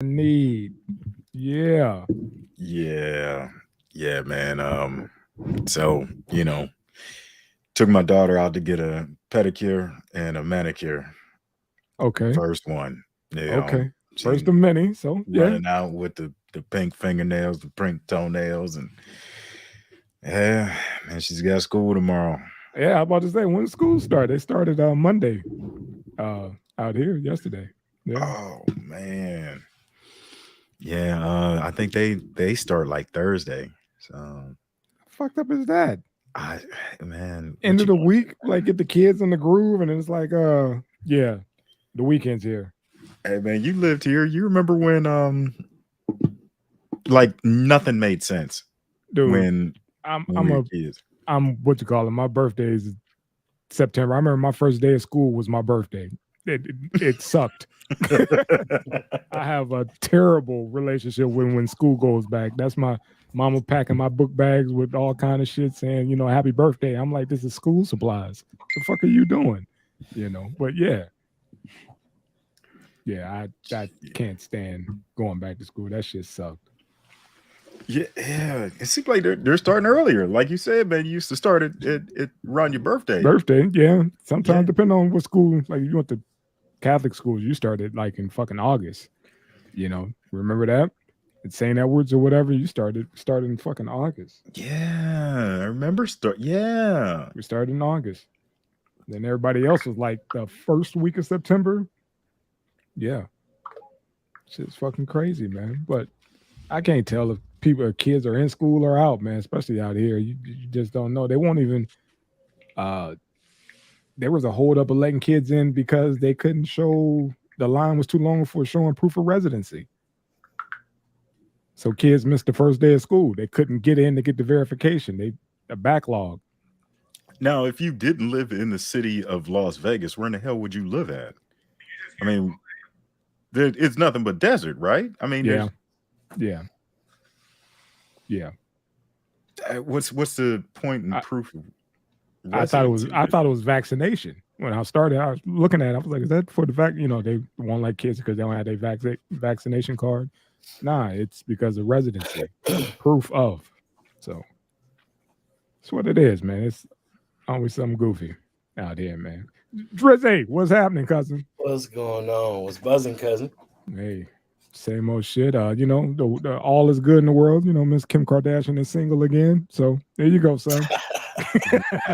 Need. Yeah. Yeah. Yeah, man. So, took my daughter out to get a pedicure and a manicure. Okay. First one. Okay. She First of many. So yeah. running out with the pink fingernails, the pink toenails, and yeah, man, she's got school tomorrow. Yeah, I was about to say when school started. They started Monday. Uh out here yesterday. Yeah. Oh man. Yeah, I think they start like Thursday. So Fucked up is that? I man, End what of you the week, like get the kids in the groove, and it's like yeah, the weekend's here. hey man, you lived here. You remember when like nothing made sense Dude, when I'm when I'm we were a kids. I'm what you call it. My birthday is September. I remember my first day of school was my birthday. It sucked. I have a terrible relationship when school goes back. That's my mama packing my book bags with all kind of shit saying, happy birthday. I'm like, this is school supplies. The fuck are you doing? But yeah, I can't stand going back to school. That shit sucked. Yeah, yeah. It seems like they're starting earlier. Like you said, man, you used to start it around your birthday. Birthday, yeah. Yeah. Sometimes depending on what school, like you went to Catholic schools, you started like in fucking August. Remember that? At St. Edwards or whatever, you started in fucking August. Yeah. I remember yeah. We started in August. Then everybody else was like the first week of September. Yeah. Shit's fucking crazy, man. But I can't tell if kids are in school or out, man, especially out here. You just don't know. They won't even uh there was a hold up of letting kids in because they couldn't show the line was too long for showing proof of residency. So kids missed the first day of school. They couldn't get in to get the verification. They a backlog. Now, if you didn't live in the city of Las Vegas, where in the hell would you live at? I mean, it's nothing but desert, right? I mean, Yeah. there's Yeah. Yeah. what's the point in I, proof of I thought it was residency? I thought it was vaccination. When I started, I was looking at it, I was like, is that for the vac? They won't like kids because they don't have their vaccination card. Nah, it's because of residency. Proof of. So that's what it is, man. It's always something goofy out here, man. Drizzy, what's happening, cousin? What's going on? What's buzzing, cousin? Hey, same old shit. The all is good in the world. Miss Kim Kardashian is single again. So there you go, son.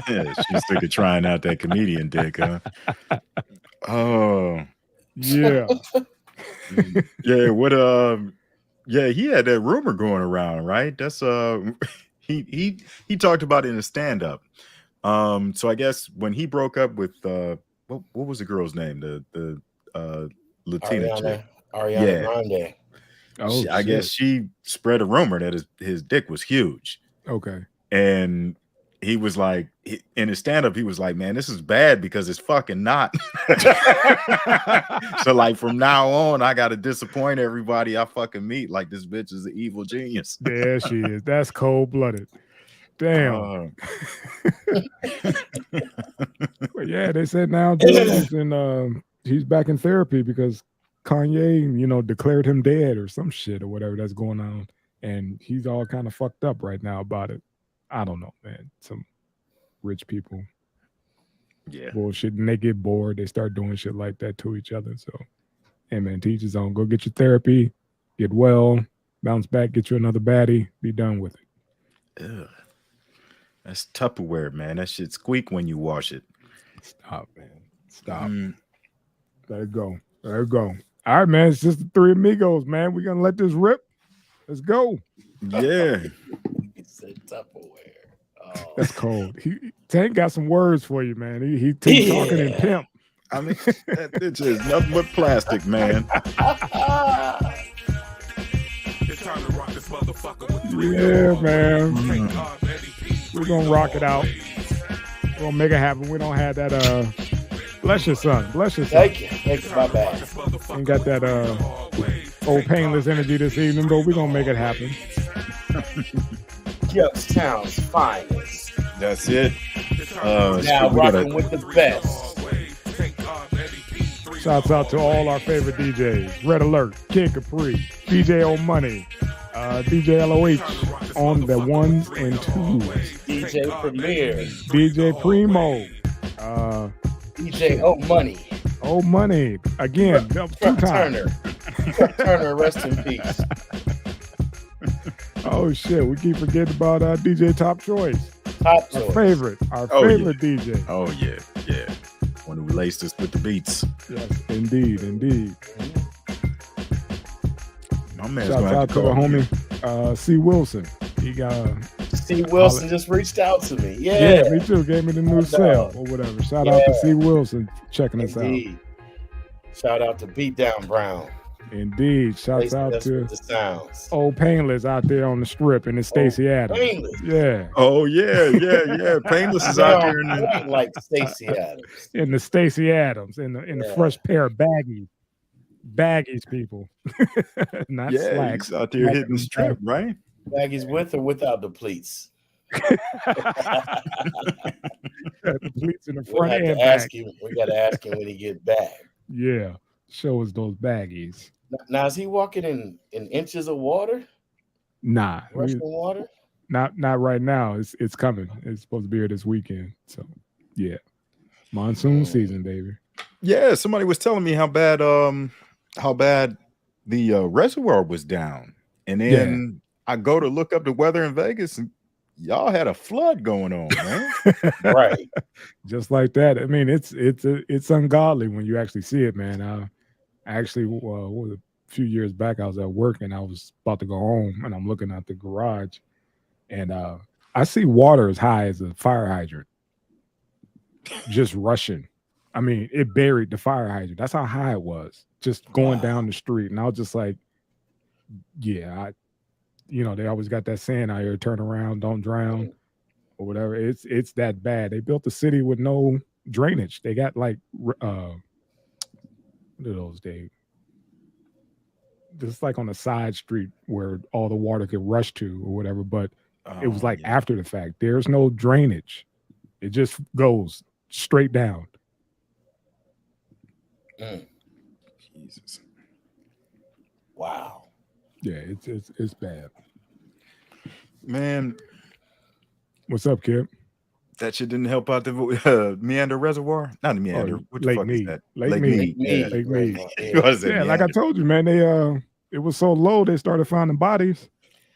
Yeah, she's sick of trying out that comedian dick, huh? Oh, Yeah. yeah. What? Yeah, he had that rumor going around, right? That's he talked about it in a stand up. So I guess when he broke up with what was the girl's name? The Latina chick. Ariana Yeah. Grande. Oh, I guess she spread a rumor that his dick was huge. Okay. And he was like, in his stand-up, he was like, man, this is bad because it's fucking not. So like from now on, I gotta disappoint everybody I fucking meet. Like this bitch is an evil genius. There she is. That's cold-blooded. Damn. But yeah, they said now he's back in therapy because Kanye, declared him dead or some shit or whatever that's going on. And he's all kind of fucked up right now about it. I don't know, man. Some rich people. Yeah. Bullshit. And they get bored. They start doing shit like that to each other. So, hey, man, teach his own. Go get your therapy. Get well. Bounce back. Get you another baddie. Be done with it. Ugh. That's Tupperware, man. That shit squeak when you wash it. Stop, man. Stop. Let it go. Let it go. All right, man. It's just the three amigos, man. We're going to let this rip. Let's go. Yeah. He said Tupperware. Oh. That's cold. Tank got some words for you, man. He talking in pimp. I mean, that bitch is nothing but plastic, man. Yeah, man. We're going to rock it out. We're going to make it happen. We don't have that, bless your son. Bless your son. Thank you. My bad. Ain't got that, old painless energy this evening, but we're going to make it happen. Youngstown's finest. That's it. Now rocking with the best. Shouts out to all our favorite DJs. Red Alert, Kid Capri, DJ O Money, DJ LOH on the ones and twos. DJ Premier. DJ Primo. DJ O Money. O Money. Again, two Truck times. Turner. Truck Turner, rest in peace. Oh shit, we keep forgetting about DJ Top Choice. Top Our choice. favorite DJ. Oh yeah. One who laced us with the beats. Yes, indeed. My man's Shouts gonna have out to the call me. homie C. Wilson. He got Steve Wilson just reached out to me. yeah, Yeah. me too. Gave me the new Oh, sale no. or whatever. Shout out to C. Wilson checking us out. Indeed. Shout out to Beatdown Brown. Indeed. Shouts Lacing out us to with the sounds. old Painless out there on the strip and it's Stacey Adams. Painless. Yeah. Oh yeah. Painless is out there in the Sound like Stacey Adams. In the Stacey Adams, in the Yeah. fresh pair of baggies, people. Not slacks. he's out there hitting the strip, right? Baggies with or without the pleats. The pleats in the We'll front have and to back. ask him. We got to ask him when he get back. Yeah. Show us those baggies. Now is he walking in inches of water? Nah, Rushing water? not right now. It's coming. It's supposed to be here this weekend. So yeah, monsoon season, baby. Yeah, somebody was telling me how bad the reservoir was down, and then I go to look up the weather in Vegas, and y'all had a flood going on, man. Right. Just like that. I mean, it's ungodly when you actually see it, man. I actually, a few years back, I was at work and I was about to go home, and I'm looking at the garage, and I see water as high as a fire hydrant, just rushing. I mean, it buried the fire hydrant. That's how high it was, just going down the street. And I was just like, yeah, they always got that saying out here, turn around, don't drown, or whatever. It's that bad. They built the city with no drainage. They got like, what are those, Dave? Just like on a side street where all the water could rush to or whatever, but it was like after the fact. There's no drainage. It just goes straight down. Jesus. Wow. Yeah, it's bad. Man, What's up, kid? that shit didn't help out the Meander Reservoir. Not the Meander. What the Lake fuck is Mead. that? Lake Mead. Yeah. Lake Mead. What is it, Yeah, like I Meander? told you, man, they it was so low they started finding bodies.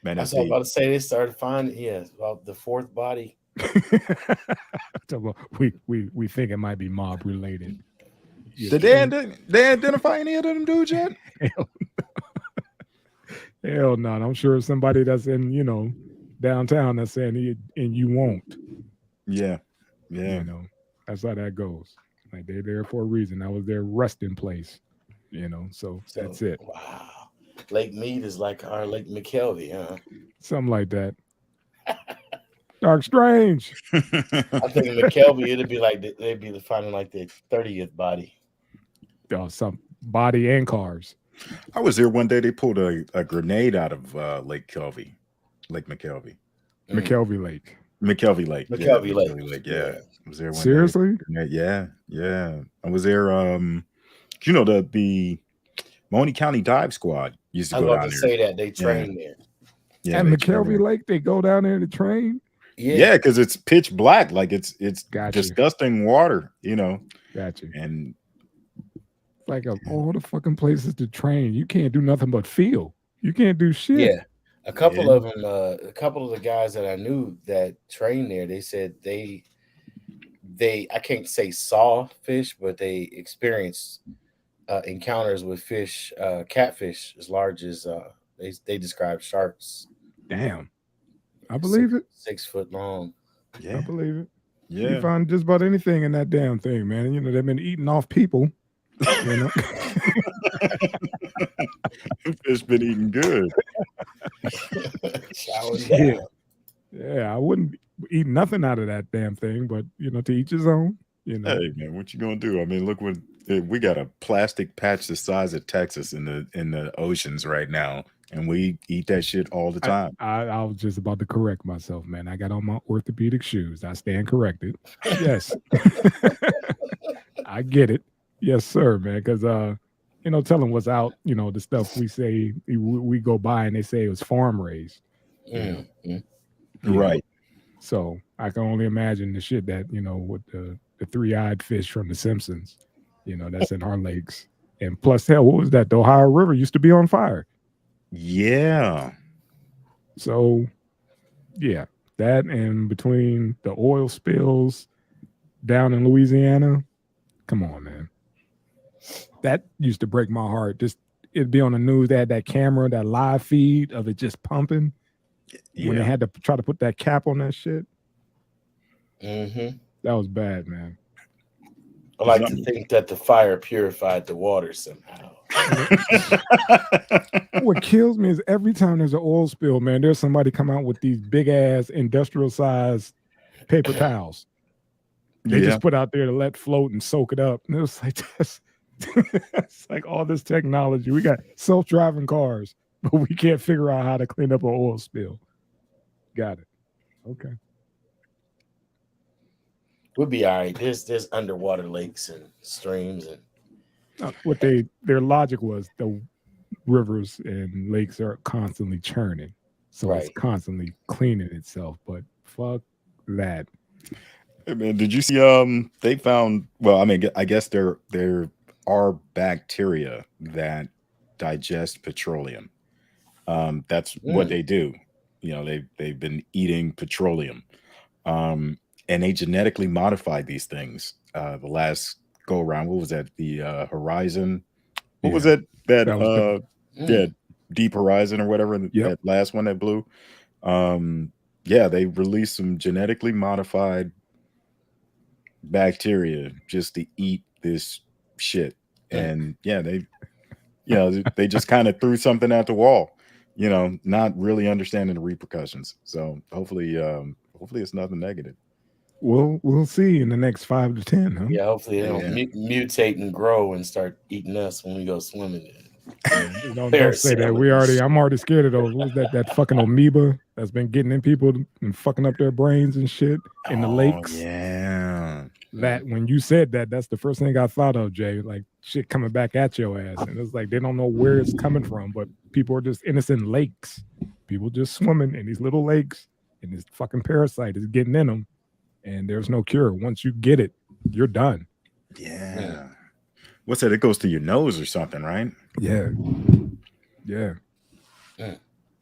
Man, That's that's what I was deep. about to say. They started finding, about the fourth body. So, we think it might be mob related. Did they identify any of them dudes yet? Hell no. I'm sure it's somebody that's in, downtown that's saying and you won't. Yeah. That's how that goes. Like they're there for a reason. That was their resting place. So that's it. Wow. Lake Mead is like our Lake McKelvey, huh? Something like that. Dark Strange. I think in McKelvey it'd be like they'd be finding like the 30th body. Some body and cars. I was there one day. They pulled a grenade out of Lake McKelvey. McKelvey Lake. McKelvey Lake. McKelvey Lake. Yeah. I was there one Seriously? day. Yeah. I was there. The Mahoney County Dive Squad used to I was go about down to there. say that they train there. Yeah, At they train McKelvey there. Lake, they go down there to train. Yeah, because it's pitch black. Like it's Gotcha. disgusting water, Gotcha. and Like of all the fucking places to train, you can't do nothing but feel. You can't do shit. Yeah. A couple Yeah. of them, a couple of the guys that I knew that trained there, they said they I can't say saw fish, but they experienced encounters with fish, catfish as large as they described sharks. Damn. I believe it. 6 foot long. I yeah, believe it. You yeah. find just about anything in that damn thing, man. They've been eating off people. Fish been eating good. Showering Yeah. down. Yeah, I wouldn't eat nothing out of that damn thing, but to each his own. Hey man, what you gonna do? I mean, look what we got, a plastic patch the size of Texas in the oceans right now, and we eat that shit all the time. I was just about to correct myself, man. I got on my orthopedic shoes. I stand corrected. Yes. I get it. Yes, sir, man. Because tell them what's out. The stuff we say we go by, and they say it was farm raised. Mm. Right. So I can only imagine the shit that with the three-eyed fish from The Simpsons. That's in our lakes. And plus, hell, what was that? The Ohio River used to be on fire. Yeah. So yeah, that and between the oil spills down in Louisiana, come on, man. That used to break my heart. Just it'd be on the news. They had that camera, that live feed of it just pumping. When they Yeah. had to try to put that cap on that shit, Mm-hmm. that was bad, man. I like to think that the fire purified the water somehow. What kills me is every time there's an oil spill, man, there's somebody come out with these big ass industrial sized paper towels. They just put out there to let float and soak it up. And it was like this. It's like all this technology. We got self-driving cars, but we can't figure out how to clean up an oil spill. Got it. Okay. We'll be all right. There's underwater lakes and streams and What their logic was the rivers and lakes are constantly churning. So it's Right. constantly cleaning itself. But fuck that. Hey, man, did you see they found, well, I mean, I guess there are bacteria that digest petroleum. That's what they do. They've been eating petroleum. And they genetically modified these things. The last go around, what was that? The Horizon. What was it? That was Deep Horizon or whatever. Yep. That last one that blew. They released some genetically modified bacteria just to eat this shit. And they just kind of threw something at the wall, not really understanding the repercussions. So hopefully it's nothing negative. We'll see in the next 5 to 10. Huh? Yeah, hopefully they don't mutate and grow and start eating us when we go swimming. Don't say that. I'm already scared of those. What was that fucking amoeba that's been getting in people and fucking up their brains and shit in the lakes? Yeah. That when you said that, that's the first thing I thought of, Jay. Like shit coming back at your ass. And it's like they don't know where it's coming from, but people are just innocent lakes. People just swimming in these little lakes, and this fucking parasite is getting in them. And there's no cure. Once you get it, you're done. Yeah. What's that? It goes to your nose or something, right? Yeah.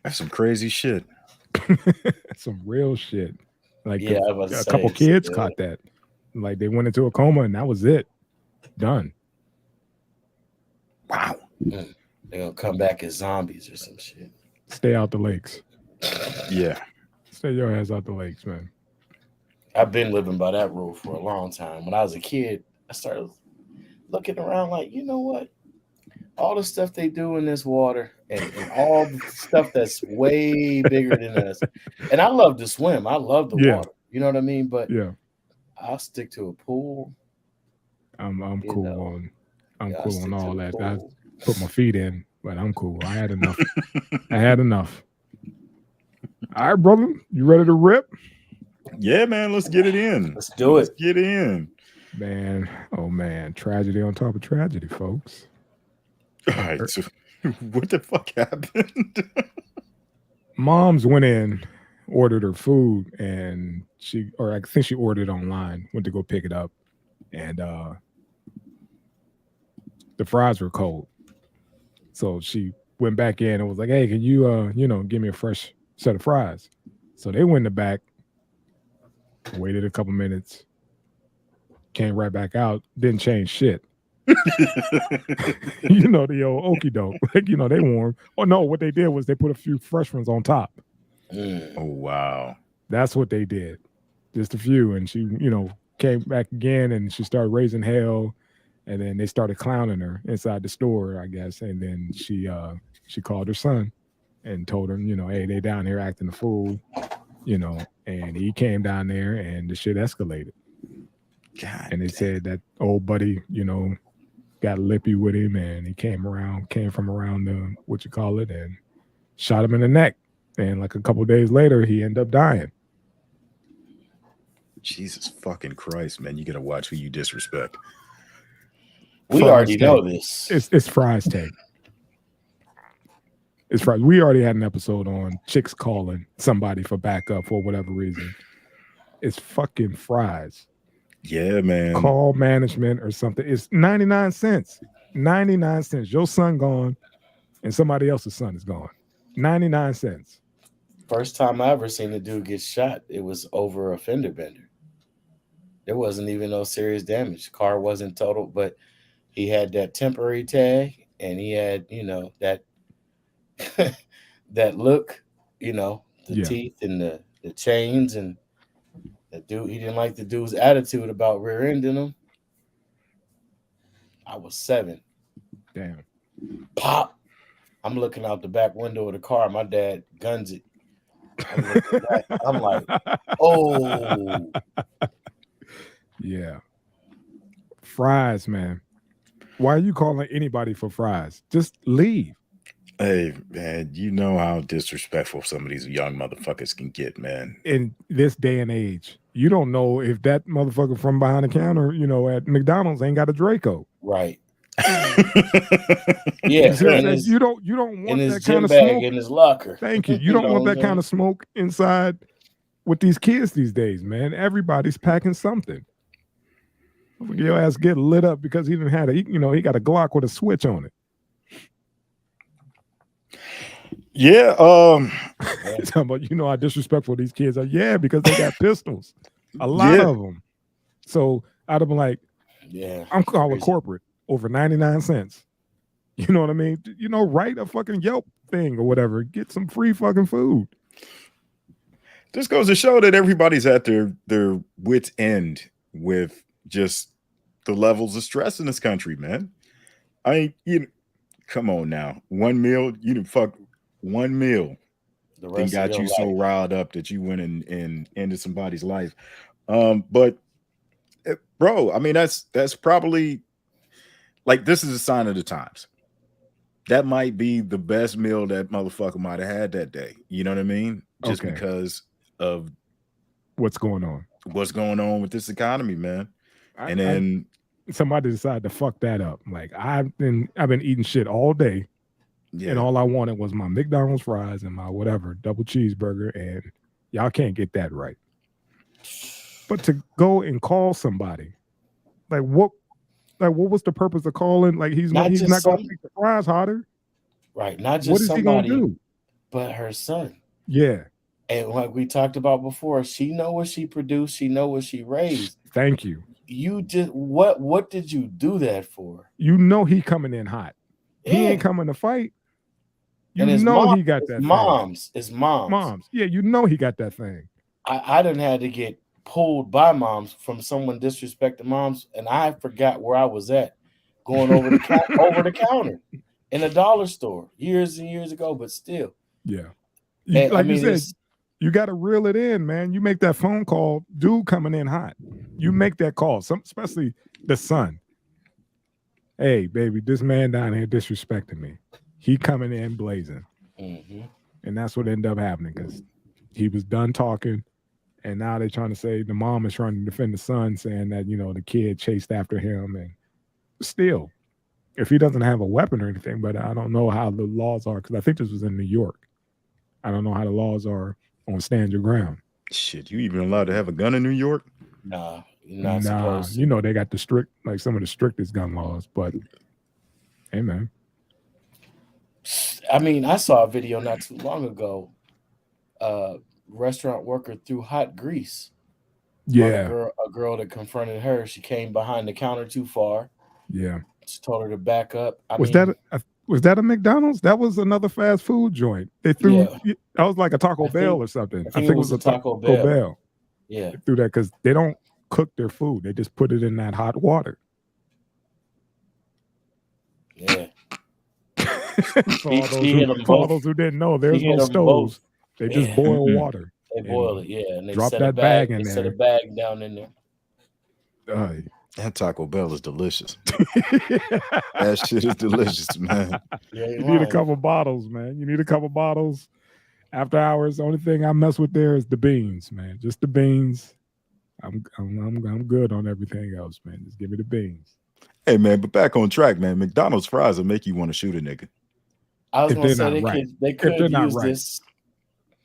That's some crazy shit. Some real shit. Like a couple kids caught that. Like they went into a coma and that was it. Done. Wow. They're gonna come back as zombies or some shit. Stay out the lakes. Yeah. Stay your ass out the lakes, man. I've been living by that rule for a long time. When I was a kid, I started looking around like, you know what? All the stuff they do in this water and all the stuff that's way bigger than us. And I love to swim. I love the water. You know what I mean? But I'll stick to a pool. I'm cool on all that. I put my feet in, but I'm cool. I had enough. All right, brother. You ready to rip? Yeah, man. Let's get it in. Let's do it. Let's get in. Man, oh man, tragedy on top of tragedy, folks. All right, so what the fuck happened? Mom's went in, ordered her food, and I think she ordered online, went to go pick it up, and the fries were cold. So she went back in and was like, hey, can you give me a fresh set of fries? So they went in the back, waited a couple minutes, came right back out, didn't change shit. The old okie doke. Like, they warm. Oh no, what they did was they put a few fresh ones on top. Oh wow. That's what they did. Just a few. And she, came back again and she started raising hell. And then they started clowning her inside the store, I guess. And then she called her son and told him, hey, they down here acting a fool, and he came down there and the shit escalated. God and they said that old buddy, got lippy with him, and he came from around the and shot him in the neck. And like a couple of days later, he ended up dying. Jesus fucking Christ, man! You gotta watch who you disrespect. We Fries already know Tank. this. It's Fries Tank. It's fries. We already had an episode on chicks calling somebody for backup for whatever reason. It's fucking Fries. Yeah, man. Call management or something. It's 99 cents. 99 cents. Your son gone and somebody else's son is gone. 99 cents. First time I ever seen a dude get shot, it was over a fender bender. There wasn't even no serious damage. Car wasn't totaled, but he had that temporary tag and he had, that that look, the Yeah. teeth and the chains, and the dude, he didn't like the dude's attitude about rear-ending him. I was 7. Damn. Pop. I'm looking out the back window of the car. My dad guns it. I'm looking back. I'm like, oh. Yeah. Fries, man. Why are you calling anybody for fries? Just leave. Hey, man, you know how disrespectful some of these young motherfuckers can get, man. In this day and age, you don't know if that motherfucker from behind the counter, at McDonald's ain't got a Draco. Right. You Yeah. see what I'm And saying? his, You don't in want his that gym kind of bag smoke. in his locker. Thank you. You don't want that kind of smoke inside with these kids these days, man. Everybody's packing something. Your ass get lit up because he didn't have he got a Glock with a switch on it. Yeah. Talking about, how disrespectful these kids are. Yeah, because they got pistols. A lot of them. So I'd have been like, yeah, I'm calling crazy. corporate over 99 cents. You know what I mean? Write a fucking Yelp thing or whatever. Get some free fucking food. This goes to show that everybody's at their wit's end with just the levels of stress in this country, man. Come on now. One meal, you didn't fuck one meal. The Then rest of got your you so life. riled up that you went and ended somebody's life. But bro, I mean, that's probably like, this is a sign of the times. That might be the best meal that motherfucker might have had that day. You know what I mean? Just Okay. because of What's going on with this economy, man. And then somebody decided to fuck that up. Like, I've been eating shit all day. yeah. And all I wanted was my McDonald's fries and my whatever double cheeseburger, and y'all can't get that right. But to go and call somebody, what was the purpose of calling? Like, he's not going to make the fries hotter. Right. Not just What is he going somebody, to do? but her son. Yeah. And like we talked about before, she know what she produced. She know what she raised. Thank you. You just what did you do that for? He coming in hot. Yeah. He ain't coming to fight. He got that moms. thing. It's moms. Yeah, he got that thing. I didn't had to get pulled by moms from someone disrespecting moms, and I forgot where I was at, going over the counter in a dollar store years and years ago, but still. Yeah. You said, you got to reel it in, man. You make that phone call, dude coming in hot. You make that call, especially the son. Hey, baby, this man down here disrespecting me. He coming in blazing. Mm-hmm. And that's what ended up happening, because he was done talking. And now they're trying to say the mom is trying to defend the son, saying that, the kid chased after him. And still, if he doesn't have a weapon or anything, but I don't know how the laws are, because I think this was in New York. I don't know how the laws are on stand your ground. Shit, you even allowed to have a gun in New York? Nah, you're not supposed to. They got some of the strictest gun laws, but hey, man. I mean, I saw a video not too long ago. Restaurant worker threw hot grease. Yeah. A girl that confronted her. She came behind the counter too far. Yeah. She told her to back up. Was that a McDonald's? That was another fast food joint. They threw that was like a Taco Bell or something. I think it was a Taco Bell. Yeah. They threw that because they don't cook their food. They just put it in that hot water. Yeah. For those who didn't know, there's no stoves. They just boil water. They boil it, and they drop set that a bag in there. Set a bag down in there. That Taco Bell is delicious. That shit is delicious, man. You need a couple bottles, man. You need a couple bottles. After hours, the only thing I mess with there is the beans, man. Just the beans. I'm good on everything else, man. Just give me the beans. Hey man, but back on track, man. McDonald's fries will make you want to shoot a nigga. I was If gonna they're say not right. they If they're could not use right. this.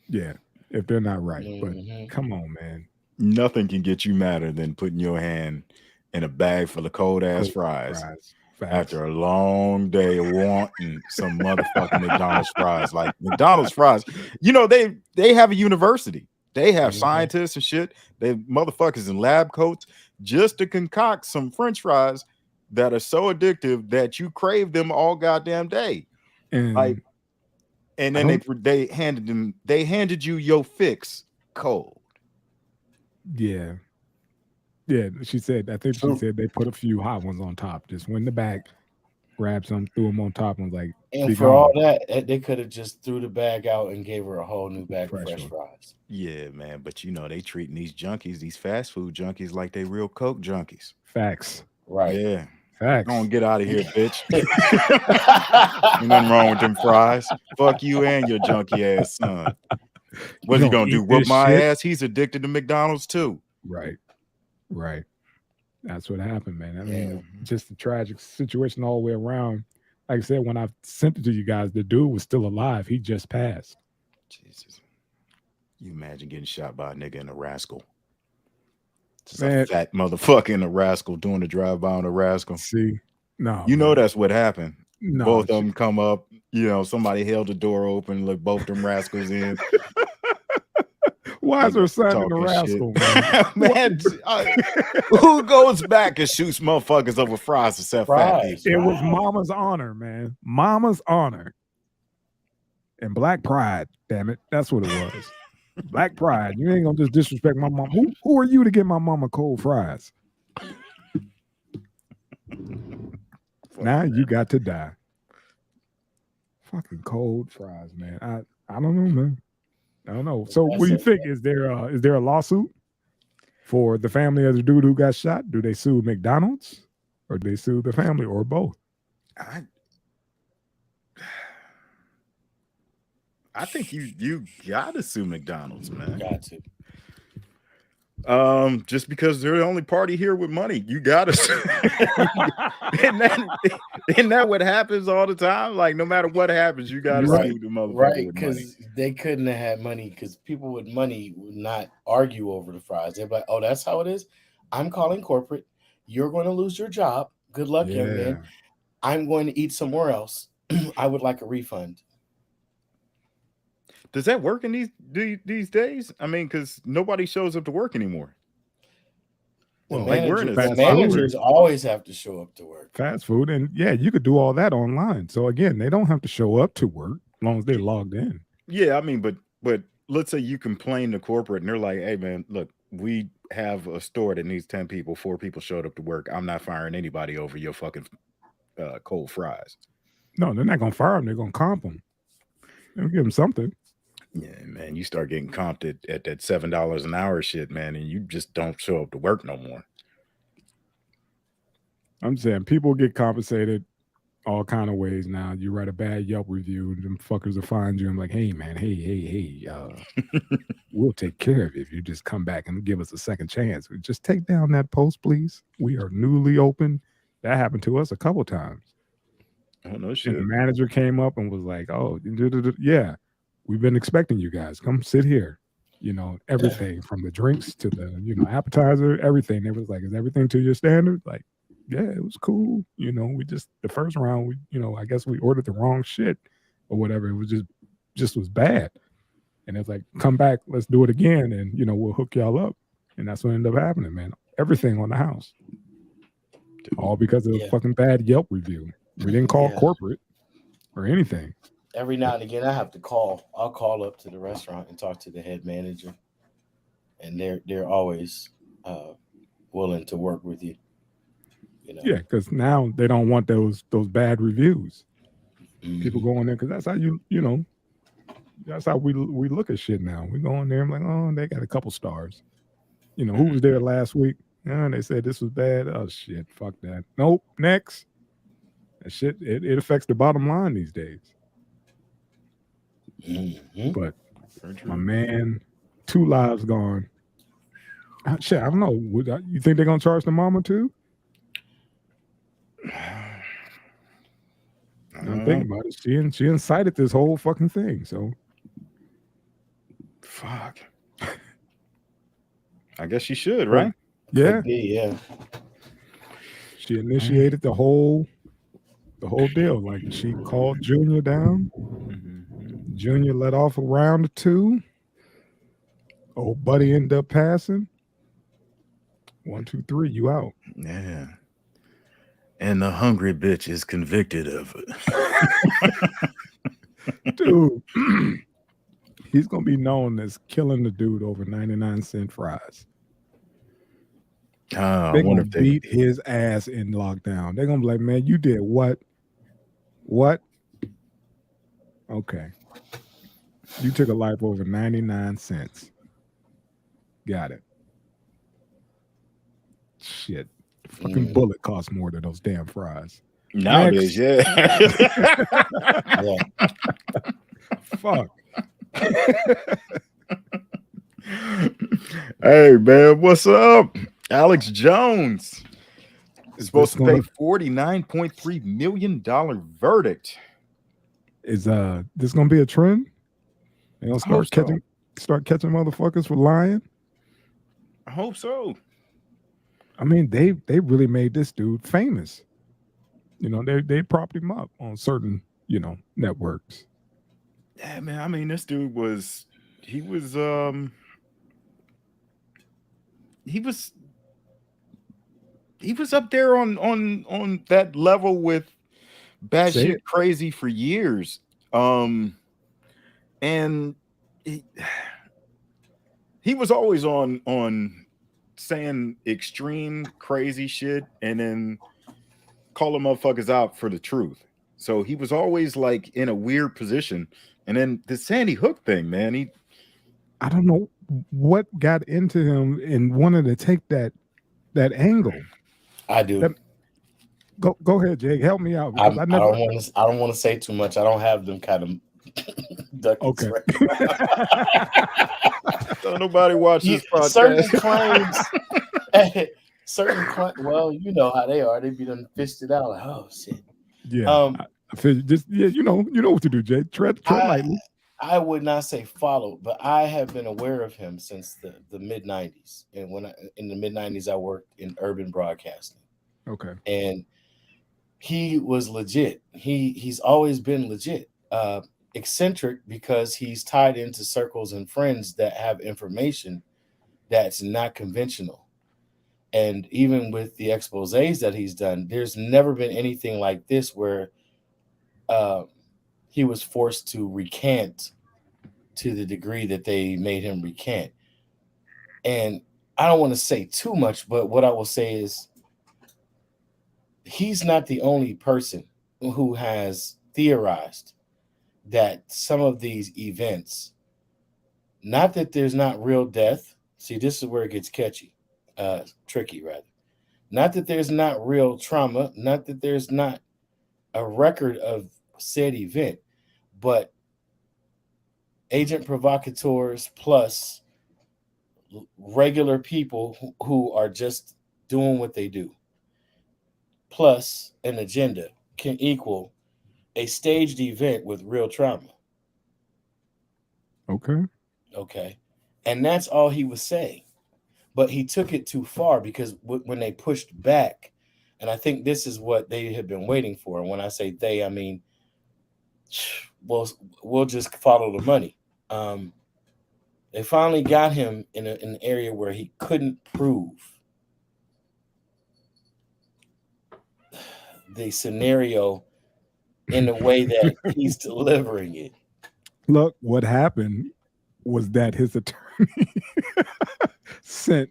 Yeah, if they're not right. But Mhm. come on, man. Nothing can get you madder than putting your hand in a bag full of cold ass Cold fries Facts. after a long day of wanting some motherfucking McDonald's fries. Like McDonald's fries, you know, they have a university. They have Mhm. scientists and shit. They motherfuckers in lab coats just to concoct some French fries that are so addictive that you crave them all goddamn day. And Like, and I then don't- they handed you your fix cold. yeah. Yeah, she said, I think she True. said they put a few hot ones on top. Just went in the back, grabbed some, threw them on top, and was like, And be for gone. all that, they could have just threw the bag out and gave her a whole new bag of Fresh fresh one. fries. Yeah, man. But you know, they treating these junkies, these fast food junkies, like they real coke junkies. Facts. Right. Yeah. Facts. Don't get out of here, bitch. Ain't nothing wrong with them fries. Fuck you and your junkie ass son. What's he don't gonna do? eat Whoop this my shit? ass? He's addicted to McDonald's too. Right. Right. That's what happened, man. I mean, Yeah. just a tragic situation all the way around. Like I said, when I sent it to you guys, the dude was still alive. He just passed. Jesus. You imagine getting shot by a nigga in a rascal. Just Man. a fat motherfucker in a rascal doing a drive-by on a rascal. See, no, You know man. that's what happened. No, Both of them come up, you know, somebody held the door open, let both them rascals in. Why is there a sign in the Talking rascal, shit. man? Man, who goes back and shoots motherfuckers over fries except fat Fries. people? It was Mama's honor, man. Mama's honor. And Black Pride, damn it. That's what it was. Black Pride. You ain't gonna just disrespect my mom. Who are you to get my mama cold fries? Now you got to die. Fucking cold fries, man. I don't know, man. I don't know. So what do you think? Is there a lawsuit for the family of the dude who got shot? Do they sue McDonald's or do they sue the family or both? I think you gotta sue McDonald's, man. Got to. Just because they're the only party here with money, you gotta sue. Isn't that what happens all the time? Like no matter what happens, you gotta sue the motherfucker Right, with money. because they couldn't have had money because people with money would not argue over the fries. They're like, oh, that's how it is. I'm calling corporate. You're going to lose your job. Good luck, young man. I'm going to eat somewhere else. I would like a refund. Does that work in these days? I mean, because nobody shows up to work anymore. The Well, managers always have to show up to work. Fast food, and yeah, you could do all that online. So again, they don't have to show up to work as long as they're logged in. Yeah, I mean, but let's say you complain to corporate and they're like, hey man, look, we have a store that needs 10 people, 4 people showed up to work. I'm not firing anybody over your fucking cold fries. No, they're not gonna fire them, they're gonna comp them. They'll give them something. Yeah, man, you start getting comped at that $7 an hour shit, man, and you just don't show up to work no more. I'm saying people get compensated all kind of ways now. You write a bad Yelp review and them fuckers will find you. I'm like, hey man, hey, we'll take care of it if you just come back and give us a second chance. Just take down that post, please. We are newly open. That happened to us a couple times. Oh no shit. And the manager came up and was like, oh, yeah, we've been expecting you guys. Come sit here. You know, everything from the drinks to the, appetizer, everything. It was like, is everything to your standard? Like, yeah, it was cool. We just, the first round, I guess we ordered the wrong shit or whatever. It was just was bad. And it's like, come back, let's do it again. And, we'll hook y'all up. And that's what ended up happening, man. Everything on the house. All because of a fucking bad Yelp review. We didn't call corporate or anything. Every now and again, I have to call. I'll call up to the restaurant and talk to the head manager. And they're always willing to work with you. Yeah, because now they don't want those bad reviews. People go in there because that's how that's how we look at shit now. We go in there and like, oh, they got a couple stars. Who was there last week? And they said this was bad. Oh shit, fuck that. Nope, next. That shit, it affects the bottom line these days. But my man, 2 lives gone. Shit, I don't know. You think they're gonna charge the mama too? I'm thinking about it. She incited this whole fucking thing. So fuck. I guess she should, right? Yeah. Could be, yeah. She initiated the whole deal. Like she called Junior down. Mm-hmm. Junior let off a round or two. Old buddy ended up passing. 1, 2, 3, you out. Yeah. And the hungry bitch is convicted of it. Dude. He's gonna be known as killing the dude over 99-cent fries. They're gonna beat his ass in lockdown. They're gonna be like, man, you did what? What? Okay. You took a life over 99 cents. Got it. Shit. Fucking bullet costs more than those damn fries. Nowadays, yeah. Fuck. Hey, man, what's up? Alex Jones is supposed to pay $49.3 million verdict. Is this gonna be a trend? They gonna start catching motherfuckers for lying? I hope so. I mean, they really made this dude famous. You know, they propped him up on certain, networks. Yeah, man. I mean, this dude was up there on that level with batshit crazy for years. And he was always on saying extreme crazy shit and then calling motherfuckers out for the truth. So he was always like in a weird position. And then the Sandy Hook thing, man, I don't know what got into him and wanted to take that angle. I do. Go ahead, Jake. Help me out. I don't want to say too much. I don't have them kind of duckets. Okay. Don't nobody watch this podcast. Certain claims. Well, you know how they are. They be done fisted out. Like, oh shit. Yeah. I feel just you know what to do, Jake. Tread lightly. I would not say follow, but I have been aware of him since the mid 90s. And in the mid 90s, I worked in urban broadcasting. Okay. And he was legit. He's always been legit. Eccentric because he's tied into circles and friends that have information that's not conventional. And even with the exposés that he's done, there's never been anything like this where he was forced to recant to the degree that they made him recant. And I don't want to say too much, but what I will say is he's not the only person who has theorized that some of these events, not that there's not real death. See, this is where it gets tricky rather. Not that there's not real trauma, not that there's not a record of said event, but agent provocateurs plus regular people who are just doing what they do, plus an agenda can equal a staged event with real trauma. Okay. And that's all he was saying. But he took it too far because when they pushed back, and I think this is what they had been waiting for. And when I say they, I mean, we'll just follow the money. They finally got him in an area where he couldn't prove the scenario in the way that he's delivering it. Look, what happened was that his attorney sent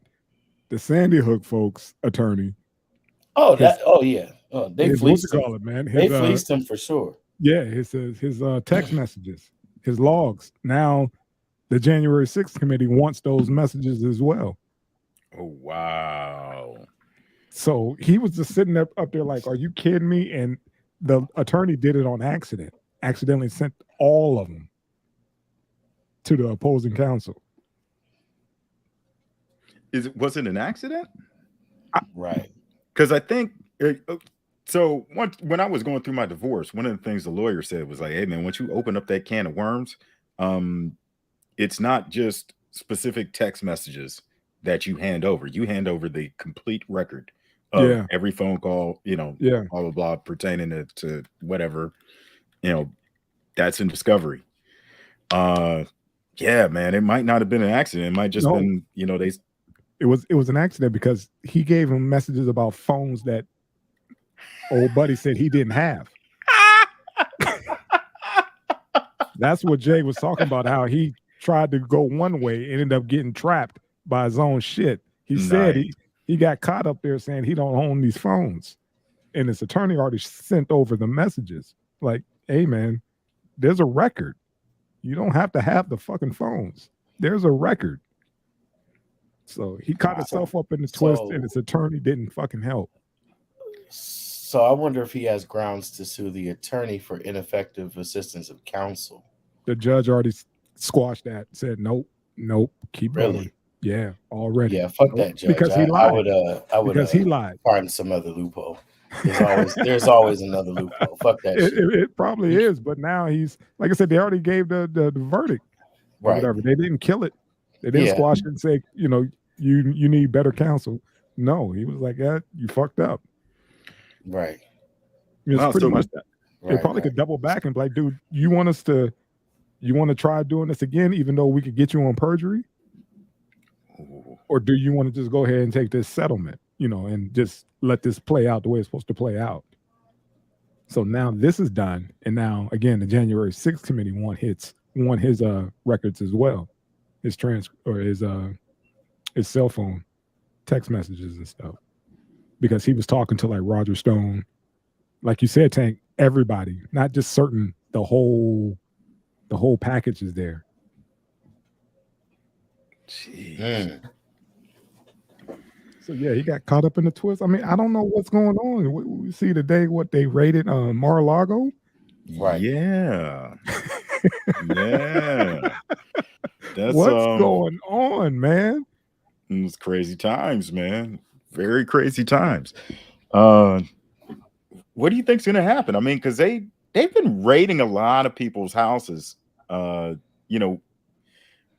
the Sandy Hook folks' attorney. They fleeced him. They fleeced him for sure. Yeah, his text messages, his logs. Now, the January 6th committee wants those messages as well. Oh, wow. So he was just sitting up there like, are you kidding me? And the attorney did it on accident, accidentally sent all of them to the opposing counsel. Was it an accident? Right. Because I think So when I was going through my divorce, one of the things the lawyer said was like, "Hey man, once you open up that can of worms, um, it's not just specific text messages that you hand over. You hand over the complete record of Yeah, every phone call, yeah. blah blah blah, pertaining to whatever, you know, that's in discovery. Uh, yeah, man, it might not have been an accident. It might just No, been, they it was an accident because he gave him messages about phones that old buddy said he didn't have. That's what Jay was talking about, how he tried to go one way and ended up getting trapped by his own shit. He said nice. he got caught up there saying he don't own these phones. And his attorney already sent over the messages. Like, hey man, there's a record. You don't have to have the fucking phones. There's a record. So he caught himself up in the twist and his attorney didn't fucking help. So I wonder if he has grounds to sue the attorney for ineffective assistance of counsel. The judge already squashed that, said nope, keep Really? going. Yeah, already. Yeah, fuck that judge. Because he lied. I would because he lied. Find some other loophole. There's always another loophole. Fuck that shit. It probably is, but now he's, like I said, they already gave the verdict. Or whatever. They didn't kill it. They didn't squash it and say, you need better counsel. No, he was like, yeah, you fucked up. Right. It's pretty much that. They probably could double back and be like, dude, you want to try doing this again, even though we could get you on perjury? Or do you want to just go ahead and take this settlement, and just let this play out the way it's supposed to play out? So now this is done. And now, again, the January 6th committee won his records as well. His cell phone text messages and stuff. Because he was talking to like Roger Stone, like you said, Tank, everybody, not just certain, the whole package is there. Jeez. So yeah, he got caught up in the twist. I mean, I don't know what's going on. We see today what they rated Mar-a-Lago. Right. Yeah. Yeah. That's what's going on, man? It's crazy times, man. Very crazy times. What do you think's gonna happen? I mean, because they've been raiding a lot of people's houses,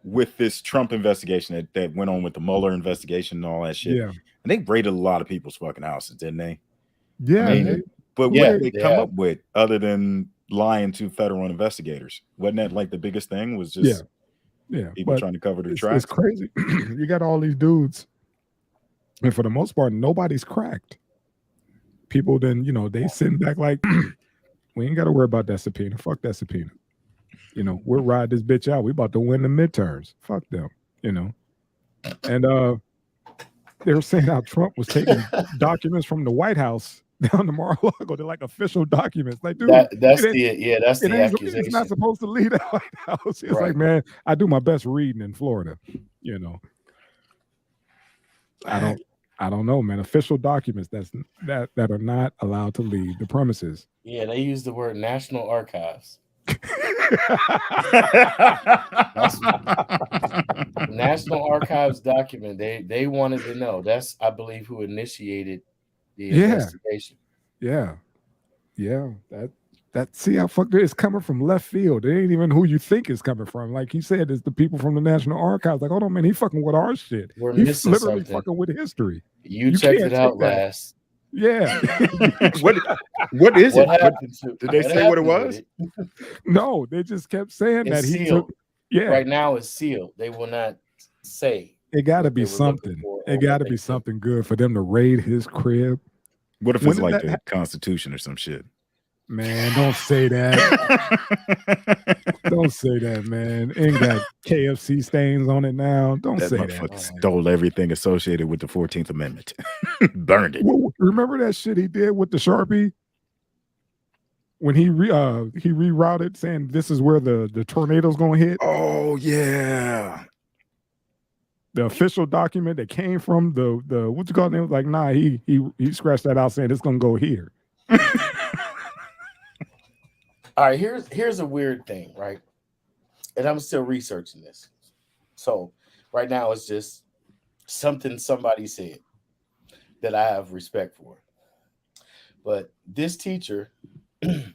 with this Trump investigation that went on with the Mueller investigation and all that shit. Yeah. And they raided a lot of people's fucking houses, didn't they? Yeah. I mean, but what did they come up with other than lying to federal investigators? Wasn't that like the biggest thing? Was just people trying to cover their tracks? It's crazy. You got all these dudes, and for the most part, nobody's cracked. People then, they sitting back like, we ain't got to worry about that subpoena. Fuck that subpoena. We'll ride this bitch out. We about to win the midterms. Fuck them. And they were saying how Trump was taking documents from the White House down to Mar-a-Lago. They're like official documents. Like, dude, that's the accusation. It's not supposed to leave the White House. It's like, man, I do my best reading in Florida. I don't know, man. Official documents that are not allowed to leave the premises. Yeah, they use the word National Archives. National Archives document. They wanted to know. That's, I believe, who initiated the investigation. Yeah. That see how fucked it's coming from left field. It ain't even who you think is coming from. Like he said, it's the people from the National Archives. Like, hold on, man, he fucking with our shit. He's literally fucking with history. You checked it out last. Yeah. What is it? Did they say what it was? No, they just kept saying it's that he sealed. took. Yeah. Right now it's sealed. They will not say. It got to be something. It got to be something good for them to raid his crib. What if it's like the Constitution or some shit? Man, don't say that. Don't say that, man. Ain't got KFC stains on it now. Don't say that. Stole everything associated with the 14th Amendment. Burned it. Well, remember that shit he did with the Sharpie? When he rerouted saying this is where the tornado's gonna hit. Oh yeah. The official document that came from the what you call it? It was like, nah, he scratched that out saying it's gonna go here. All right, here's a weird thing, right? And I'm still researching this. So right now it's just something somebody said that I have respect for. But this teacher, who's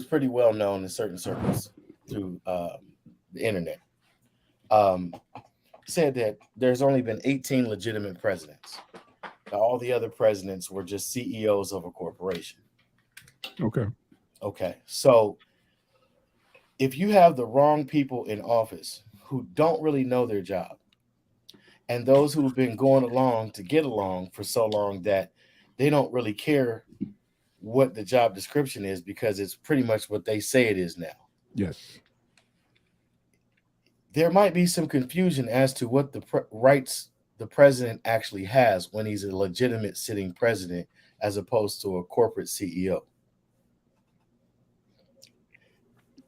pretty well known in certain circles through the internet, um, said that there's only been 18 legitimate presidents. All the other presidents were just CEOs of a corporation. Okay. Okay. So if you have the wrong people in office who don't really know their job, and those who've been going along to get along for so long that they don't really care what the job description is because it's pretty much what they say it is now. Yes. There might be some confusion as to what the rights the president actually has when he's a legitimate sitting president as opposed to a corporate CEO.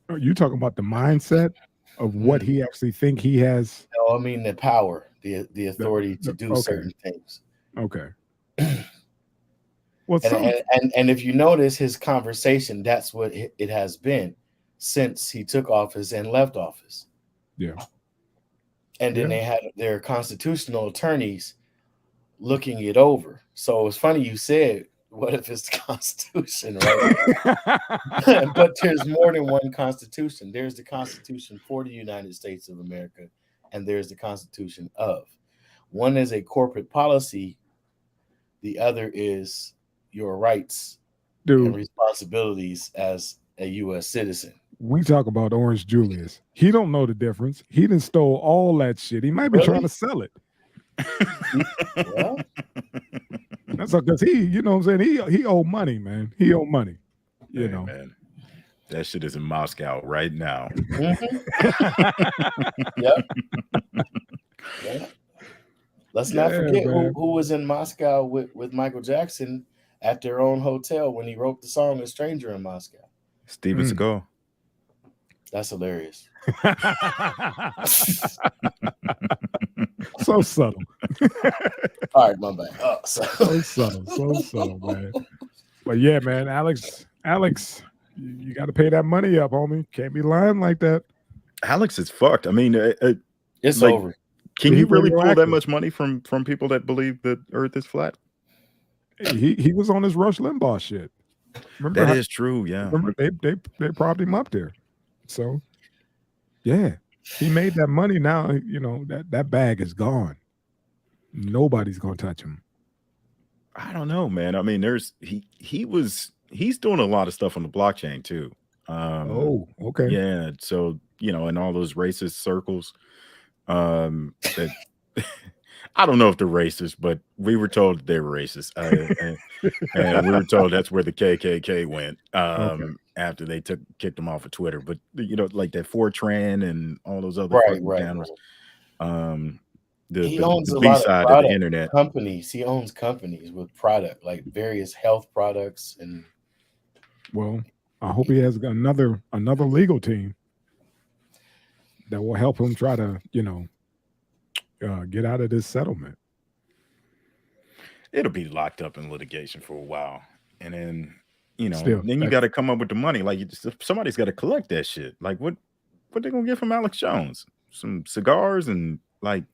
Are you talking about the mindset of what he actually think he has? No, I mean the power, the authority to do okay. certain things. Okay. Well, and if you notice his conversation, that's what it has been since he took office and left office. Yeah. And then they had their constitutional attorneys looking it over. So it's funny you said, what if it's the Constitution, right? But there's more than one Constitution. There's the Constitution for the United States of America, and there's the Constitution of. One is a corporate policy. The other is your rights and responsibilities as a U.S. citizen. We talk about Orange Julius. He don't know the difference. He done stole all that shit. He might be trying to sell it. Well, that's because he, you know what I'm saying? He owe money, man. He owe money. You know. Man. That shit is in Moscow right now. Yep. Yeah. Let's not forget who was in Moscow with Michael Jackson at their own hotel when he wrote the song "A Stranger in Moscow." Steven Seagal. That's hilarious. So subtle. All right, my bad. Oh, so subtle, man. But yeah, man, Alex, you got to pay that money up, homie. Can't be lying like that. Alex is fucked. I mean, it's like, over. Can you really pull that much money from people that believe the Earth is flat? He was on his Rush Limbaugh shit. Remember that is true. Yeah. Remember they propped him up there. So, yeah, he made that money. Now, you know, that bag is gone. Nobody's gonna touch him. I don't know, man. I mean, he's doing a lot of stuff on the blockchain too. Oh, okay. Yeah. So, you know, in all those racist circles, that I don't know if they're racist, but we were told that they were racist. And we were told that's where the KKK went after they kicked them off of Twitter. But, you know, like that 4chan and all those other channels. He owns the a B lot side of of the internet. Companies. He owns companies with product, like various health products. And well, I hope he has another legal team that will help him try to, you know, get out of this settlement. It'll be locked up in litigation for a while, and then, you know, then you got to come up with the money. Like, somebody's got to collect that shit. Like, what they gonna get from Alex Jones? Some cigars and, like,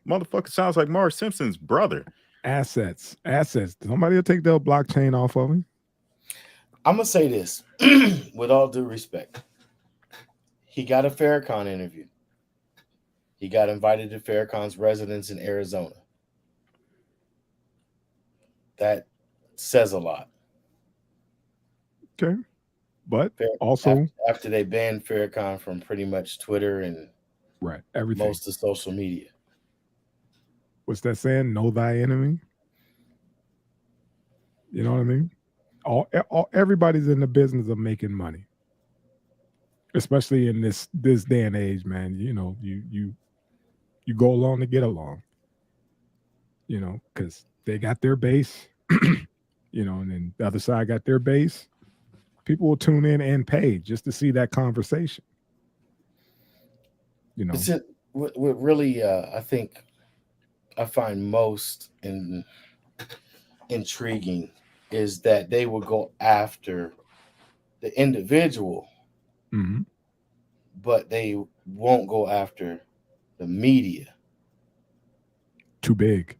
motherfucker sounds like Marge Simpson's brother. Assets. Somebody will take their blockchain off of him. I'm gonna say this with all due respect. He got a Farrakhan interview. He got invited to Farrakhan's residence in Arizona. That says a lot. Okay. But also after they banned Farrakhan from pretty much Twitter and everything, most of social media. What's that saying? Know thy enemy. You know what I mean? Everybody's in the business of making money, especially in this day and age, man. You know, you go along to get along. You know, because they got their base, you know, and then the other side got their base. People will tune in and pay just to see that conversation. You know, what really I think I find most intriguing is that they will go after the individual, but they won't go after the media. Too big.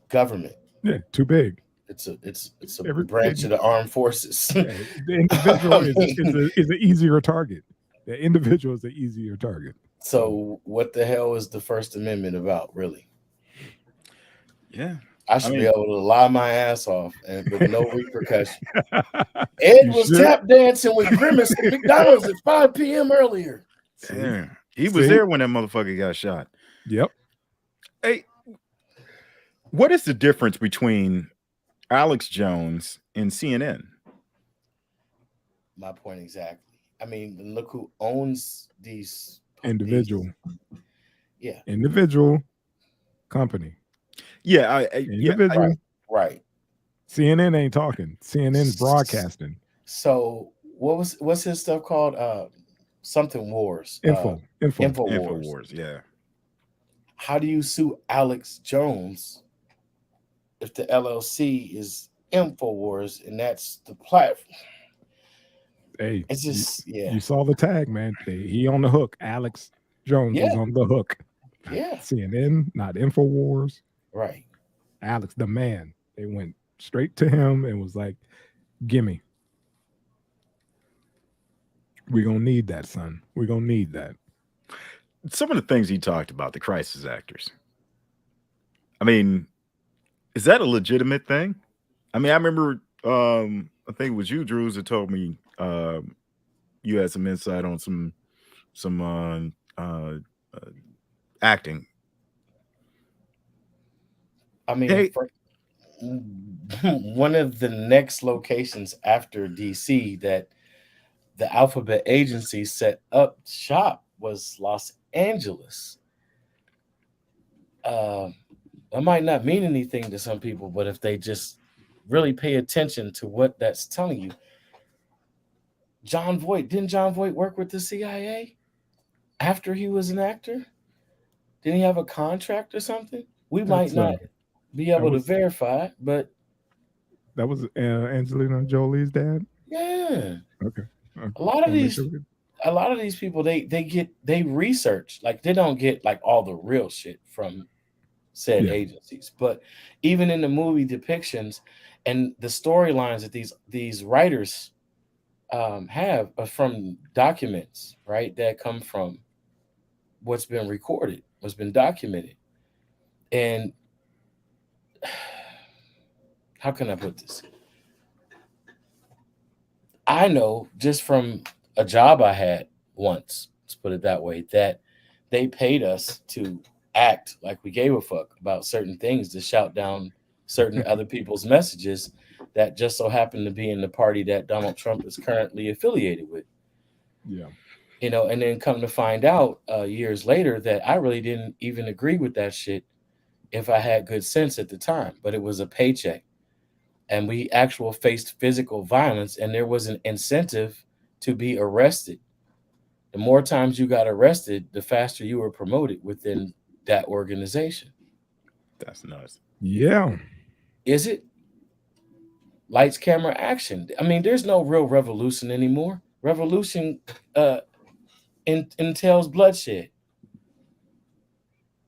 Government. Yeah, too big. It's a Every branch of the armed forces. the individual I mean, is an easier target. The individual is an easier target. so what the hell is the First Amendment about, really? Yeah. I I should be mean, able to lie my ass off and with no repercussion. Ed You was should. tap dancing with Grimace at McDonald's at 5 p.m. earlier. See? yeah, he was See? there when that motherfucker got shot. Yep. Hey, what is the difference between Alex Jones and CNN? My point exactly. I mean, look who owns these. Individual. Yeah. Individual company. Yeah, Individual. Right. CNN ain't talking. CNN's broadcasting. So what's his stuff called? Something Wars. Info. Infowars. Yeah. How do you sue Alex Jones if the LLC is Infowars and that's the platform? Hey, It's just you saw the tag, man. He on the hook. Alex Jones is on the hook. Yeah. CNN, not Infowars. Right. Alex, the man. They went straight to him and was like, gimme. We're going to need that, son. We're going to need that. Some of the things he talked about, the crisis actors. I mean, is that a legitimate thing? I mean, I remember, I think it was you, Drews, that told me you had some insight on some acting. I mean, Hey. One of the next locations after DC that the Alphabet agency set up shop was Los Angeles. That might not mean anything to some people, but if they just really pay attention to what that's telling you, didn't John Voight work with the CIA after he was an actor? Didn't he have a contract or something? We might not be able to verify, but that was Angelina Jolie's dad. Yeah. Okay. A lot of these people they research, like they don't get like all the real shit from said agencies, but even in the movie depictions and the storylines that these writers have are from documents, right? That come from what's been recorded, what's been documented. And how can I put this? I know just from a job I had once, let's put it that way, that they paid us to act like we gave a fuck about certain things, to shout down certain other people's messages that just so happened to be in the party that Donald Trump is currently affiliated with. Yeah. You know, and then come to find out years later that I really didn't even agree with that shit if I had good sense at the time, but it was a paycheck. And we faced physical violence, and there was an incentive to be arrested. The more times you got arrested, the faster you were promoted within that organization. That's nuts. Yeah. Is it? Lights, camera, action. I mean, there's no real revolution anymore. Revolution entails bloodshed.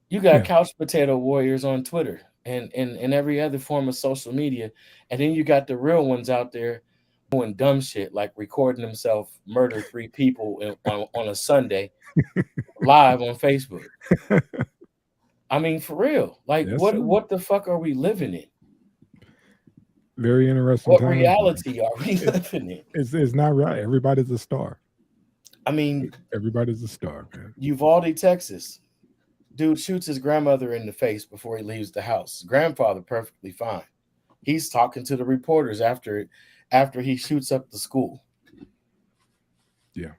You got couch potato warriors on Twitter and every other form of social media. And then you got the real ones out there doing dumb shit like recording himself murder 3 people on a Sunday live on Facebook. I mean, for real. Like, what the fuck are we living in? Very interesting. What reality are we living in? It's not right. Everybody's a star. I mean, everybody's a star, man. Uvalde, Texas. Dude shoots his grandmother in the face before he leaves the house. His grandfather perfectly fine. He's talking to the reporters after he shoots up the school. Yeah.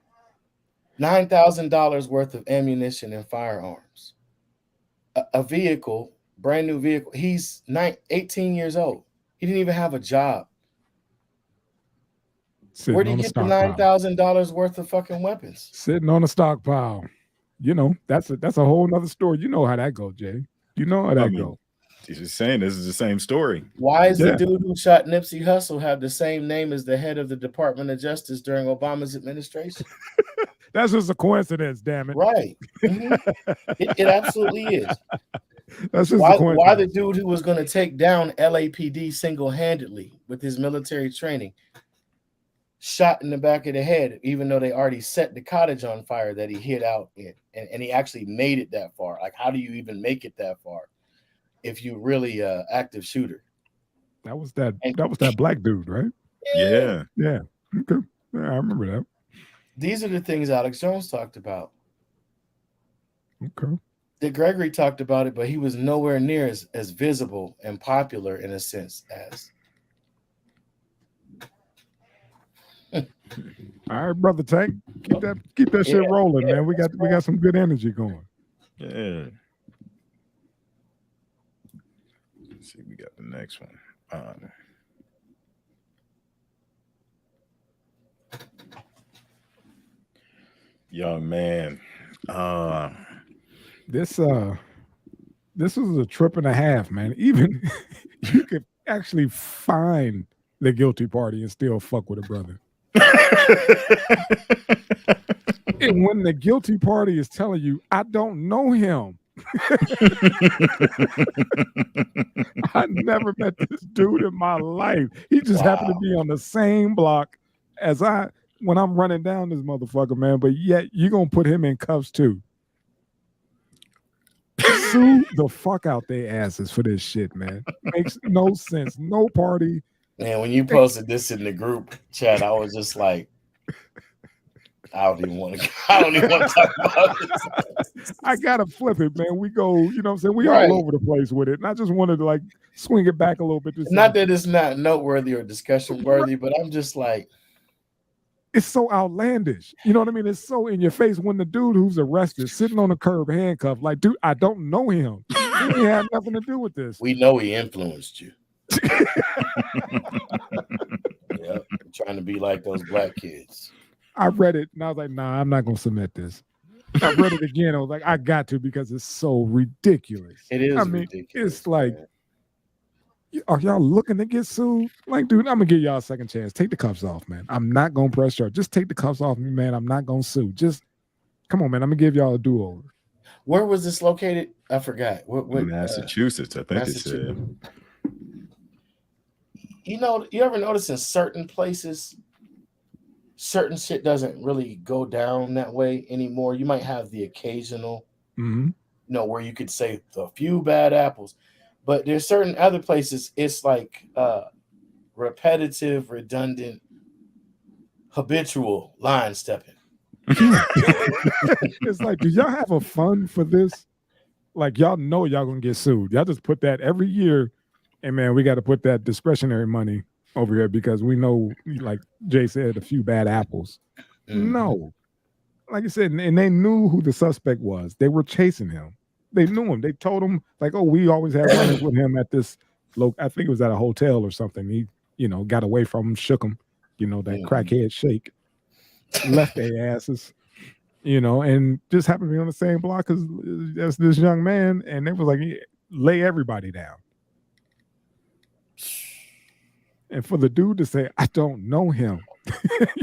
$9,000 worth of ammunition and firearms. A vehicle, brand new vehicle. He's 18 years old. He didn't even have a job. Where did he get the $9,000 worth of fucking weapons? Sitting on a stockpile. You know, that's a whole nother story. You know how that goes, Jay. You know how that goes. He's just saying this is the same story. Why is the dude who shot Nipsey Hussle have the same name as the head of the Department of Justice during Obama's administration? That's just a coincidence, damn it. Right. Mm-hmm. It absolutely is. That's just why the dude who was going to take down LAPD single-handedly with his military training shot in the back of the head, even though they already set the cottage on fire that he hid out in, and he actually made it that far. Like, how do you even make it that far if you really active shooter? That was that black dude, right? Yeah. Yeah. Okay. Yeah, I remember that. These are the things Alex Jones talked about. Okay. That Gregory talked about it, but he was nowhere near as visible and popular in a sense as. All right, brother Tank. Keep that shit rolling, man. We got some good energy going. Yeah. Let's see, we got the next one. Young man. This was a trip and a half, man. Even you could actually find the guilty party and still fuck with a brother. And when the guilty party is telling you, I don't know him. I never met this dude in my life. He just happened to be on the same block as when I'm running down this motherfucker, man. But yet you're gonna put him in cuffs too. Sue the fuck out their asses for this shit, man. Makes no sense. No party. Man, when you posted this in the group chat, I was just like, I don't even want to talk about this. I gotta flip it, man. We go, you know what I'm saying? We all over the place with it. And I just wanted to like swing it back a little bit. Not that it's not noteworthy or discussion worthy, but I'm just like, it's so outlandish. You know what I mean? It's so in your face when the dude who's arrested sitting on the curb handcuffed, like, dude, I don't know him. He had nothing to do with this. We know he influenced you. Yep, trying to be like those black kids. I read it and I was like, nah, I'm not gonna submit this. I read it again. I was like, I got to because it's so ridiculous. It is ridiculous. It's like, are y'all looking to get sued? Like, dude, I'm gonna give y'all a second chance. Take the cuffs off, man. I'm not gonna press charge. Just take the cuffs off me, man. I'm not gonna sue. Just come on, man. I'm gonna give y'all a do-over. Where was this located? I forgot. What Massachusetts, I think it said. You know, you ever notice in certain places, certain shit doesn't really go down that way anymore. You might have the occasional, you know, where you could say a few bad apples, but there's certain other places it's like repetitive, redundant, habitual line stepping. It's like, do y'all have a fund for this? Like, y'all know y'all gonna get sued. Y'all just put that every year, and man, we got to put that discretionary money over here because we know, like Jay said, a few bad apples. No, like I said, and they knew who the suspect was. They were chasing him. They knew him. They told him, like, oh, we always have runnings with him at this. I think it was at a hotel or something. He, you know, got away from him, shook him. You know, that crackhead shake, left their asses. You know, and just happened to be on the same block as this young man, and they was like, lay everybody down. And for the dude to say, I don't know him,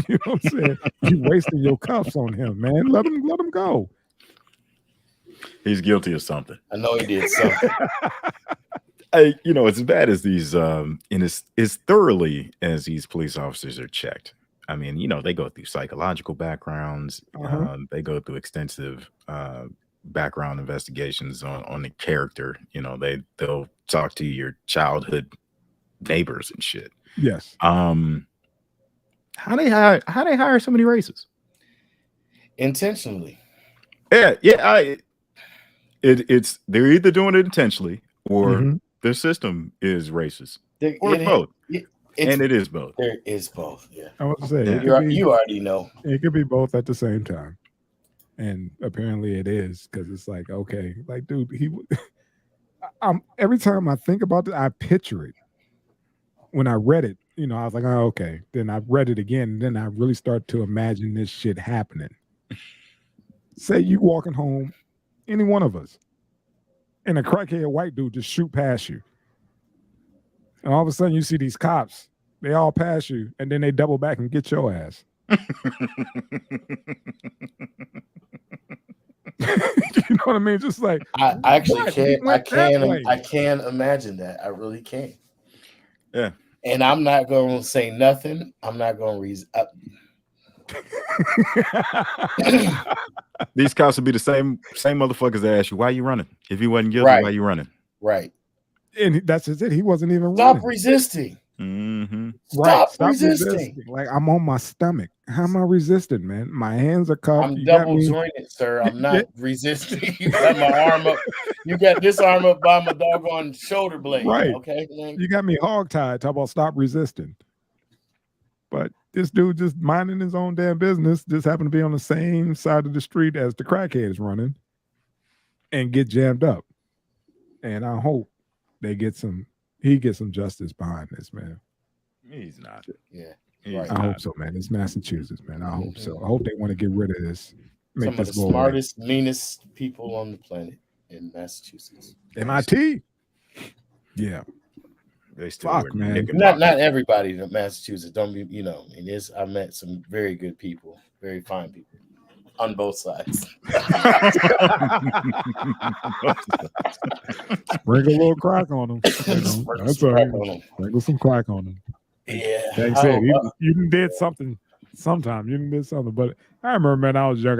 you know what I'm saying? You wasting your cuffs on him, man. Let him go. He's guilty of something. I know he did something. You know, as bad as these, and as thoroughly as these police officers are checked. I mean, you know, they go through psychological backgrounds. They go through extensive background investigations on the character. You know, they'll talk to your childhood neighbors and shit. Yes. How they hire so many racists? Intentionally. Yeah. It's they're either doing it intentionally or their system is racist. Or both. It is both. There is both. Yeah. I want to say you already know. It could be both at the same time. And apparently it is, because it's like, okay, like, dude, every time I think about it, I picture it. When I read it, you know, I was like, oh, okay. Then I read it again, and then I really start to imagine this shit happening. Say you walking home, any one of us, and a crackhead white dude just shoot past you. And all of a sudden you see these cops, they all pass you, and then they double back and get your ass. You know what I mean? Just like I actually what? can't. We went that way. I can imagine that. I really can. Yeah. And I'm not going to say nothing. I'm not going to reason. These cops would be the same motherfuckers that ask you, why you running? If you wasn't guilty, Right. why you running? Right. And that's just it. He wasn't even Stop running. resisting. Mm-hmm. Right. Stop resisting. Like I'm on my stomach. How am I resisting, man? My hands are cuffed. I'm You got double me. jointed, sir. I'm not resisting. You got my arm up. You got this arm up by my doggone shoulder blade. Right. Okay. You got me hogtied. Talk about stop resisting. But this dude just minding his own damn business, just happened to be on the same side of the street as the crackheads running and get jammed up. And I hope he gets some justice behind this, man. He's not. Yeah. Right. I hope so, man. It's Massachusetts, man. I hope so. I hope they want to get rid of this. Some of the smartest, meanest people on the planet in Massachusetts. MIT. Yeah. They still Fuck, man. Not everybody in Massachusetts. Don't be, I met some very good people, very fine people on both sides. Sprinkle a little crack on them. That's all right. Sprinkle some crack on them. Yeah. Like I said, you did something sometime. You did something. But I remember, man, I was young.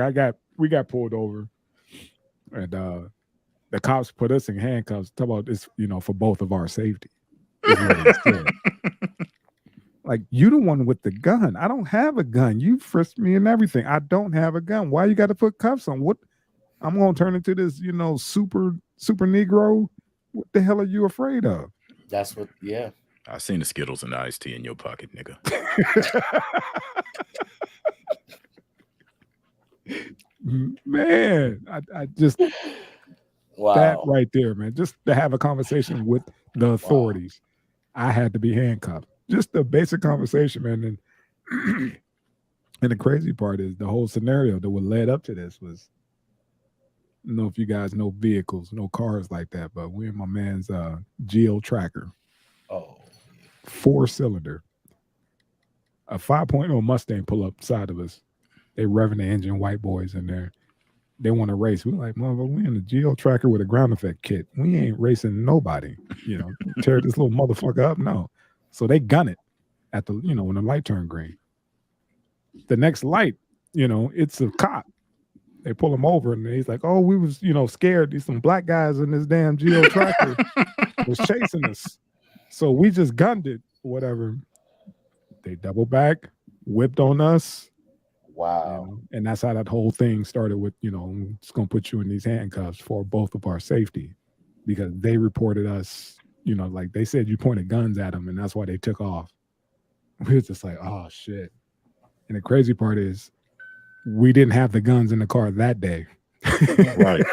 We got pulled over. And the cops put us in handcuffs. Talk about this, for both of our safety. Like, you the one with the gun. I don't have a gun. You frisked me and everything. I don't have a gun. Why you got to put cuffs on? What? I'm gonna turn into this, super Negro. What the hell are you afraid of? That's what. Yeah. I seen the Skittles and the iced tea in your pocket, nigga. Man, I just that right there, man. Just to have a conversation with the authorities, I had to be handcuffed. Just a basic conversation, man. And the crazy part is the whole scenario that would led up to this was, I don't know if you guys know vehicles, no cars like that, but we're in my man's Geo Tracker. Oh. 4-cylinder. A 5.0 Mustang pull up side of us. They revving the engine, white boys in there. They want to race. We're like, motherfucker, we in a Geo Tracker with a ground effect kit. We ain't racing nobody. Tear this little motherfucker up. No. So they gun it at the, when the light turned green. The next light, it's a cop. They pull him over and he's like, oh, we was, scared. These some black guys in this damn Geo Tracker was chasing us. So we just gunned it, whatever. They double back, whipped on us. Wow. And that's how that whole thing started with, it's going to put you in these handcuffs for both of our safety, because they reported us, like they said you pointed guns at them and that's why they took off. We was just like, oh, shit. And the crazy part is we didn't have the guns in the car that day. Right.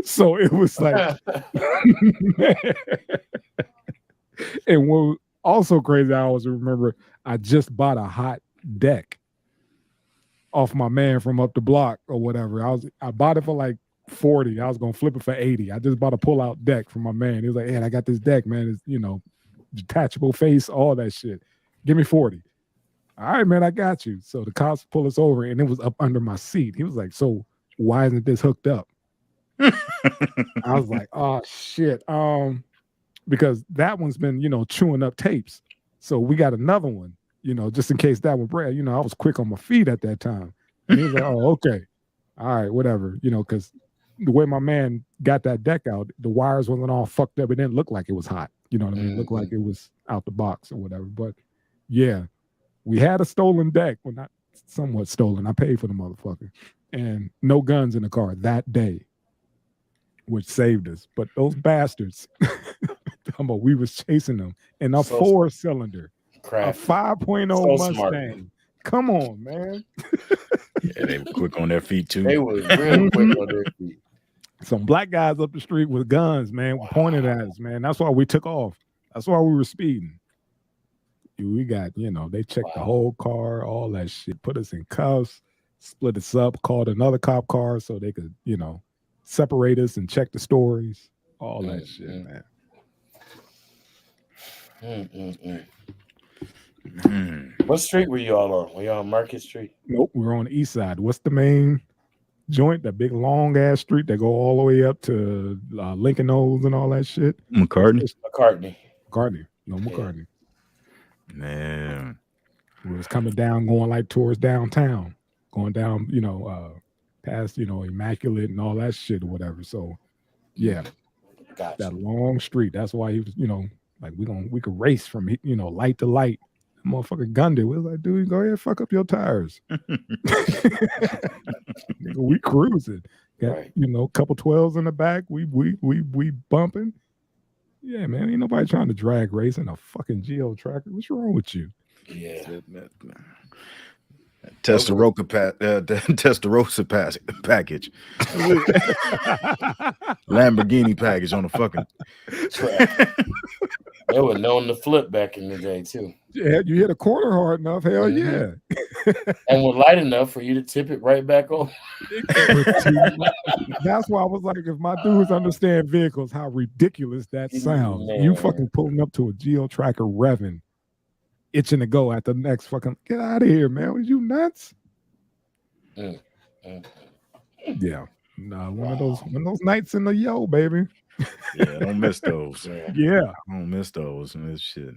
So it was like, and what also crazy, I always remember, I just bought a hot deck off my man from up the block or whatever. I bought it for like 40. I was gonna flip it for 80. I just bought a pull-out deck from my man. He was like, hey, I got this deck, man. It's detachable face, all that shit. Give me 40. All right, man, I got you. So the cops pull us over and it was up under my seat. He was like, so why isn't this hooked up? I was like, oh shit. Because that one's been, chewing up tapes. So we got another one, just in case that one break. I was quick on my feet at that time. And he was like, oh, okay. All right, whatever. Because the way my man got that deck out, the wires wasn't all fucked up. It didn't look like it was hot. You know what I mean? It looked like it was out the box or whatever. But yeah, we had a stolen deck. Well, not somewhat stolen. I paid for the motherfucker. And no guns in the car that day, which saved us. But those bastards, we was chasing them in a 4-cylinder, a 5.0 Mustang. Smart. Come on, man. Yeah, they were quick on their feet too. They were real quick on their feet. Some black guys up the street with guns, man, pointed at us, man. That's why we took off. That's why we were speeding. We got, they checked the whole car, all that shit, put us in cuffs, split us up, called another cop car so they could, separate us and check the stories, all that shit, man. What street were you all on? Were you on Market Street? Nope, we were on the east side. What's the main joint, that big long ass street that go all the way up to Lincoln Knowles and all that shit. McCartney. McCartney. No, Yeah. McCartney. Man. It was coming down, going like towards downtown, going down, past, Immaculate and all that shit or whatever. So, yeah, Gotcha. that long street. That's why he was, like we could race from, light to light. That motherfucker gunned it. We was like, dude, go ahead, fuck up your tires. Nigga, we cruising. Got, Right. a couple 12s in the back. We bumping. Yeah, man, ain't nobody trying to drag race in a fucking geo tracker. What's wrong with you? Yeah. Testarossa package. Lamborghini package on the fucking They were known to flip back in the day too. Yeah, you hit a corner hard enough, hell yeah. And were light enough for you to tip it right back over. That's why I was like, if my dudes understand vehicles, how ridiculous that sounds. You fucking pulling up to a geo tracker revving, itching to go at the next fucking, get out of here, man. Was you nuts? Yeah. No, one of those nights in the baby. Yeah, don't miss those. Yeah. Don't miss those and this shit.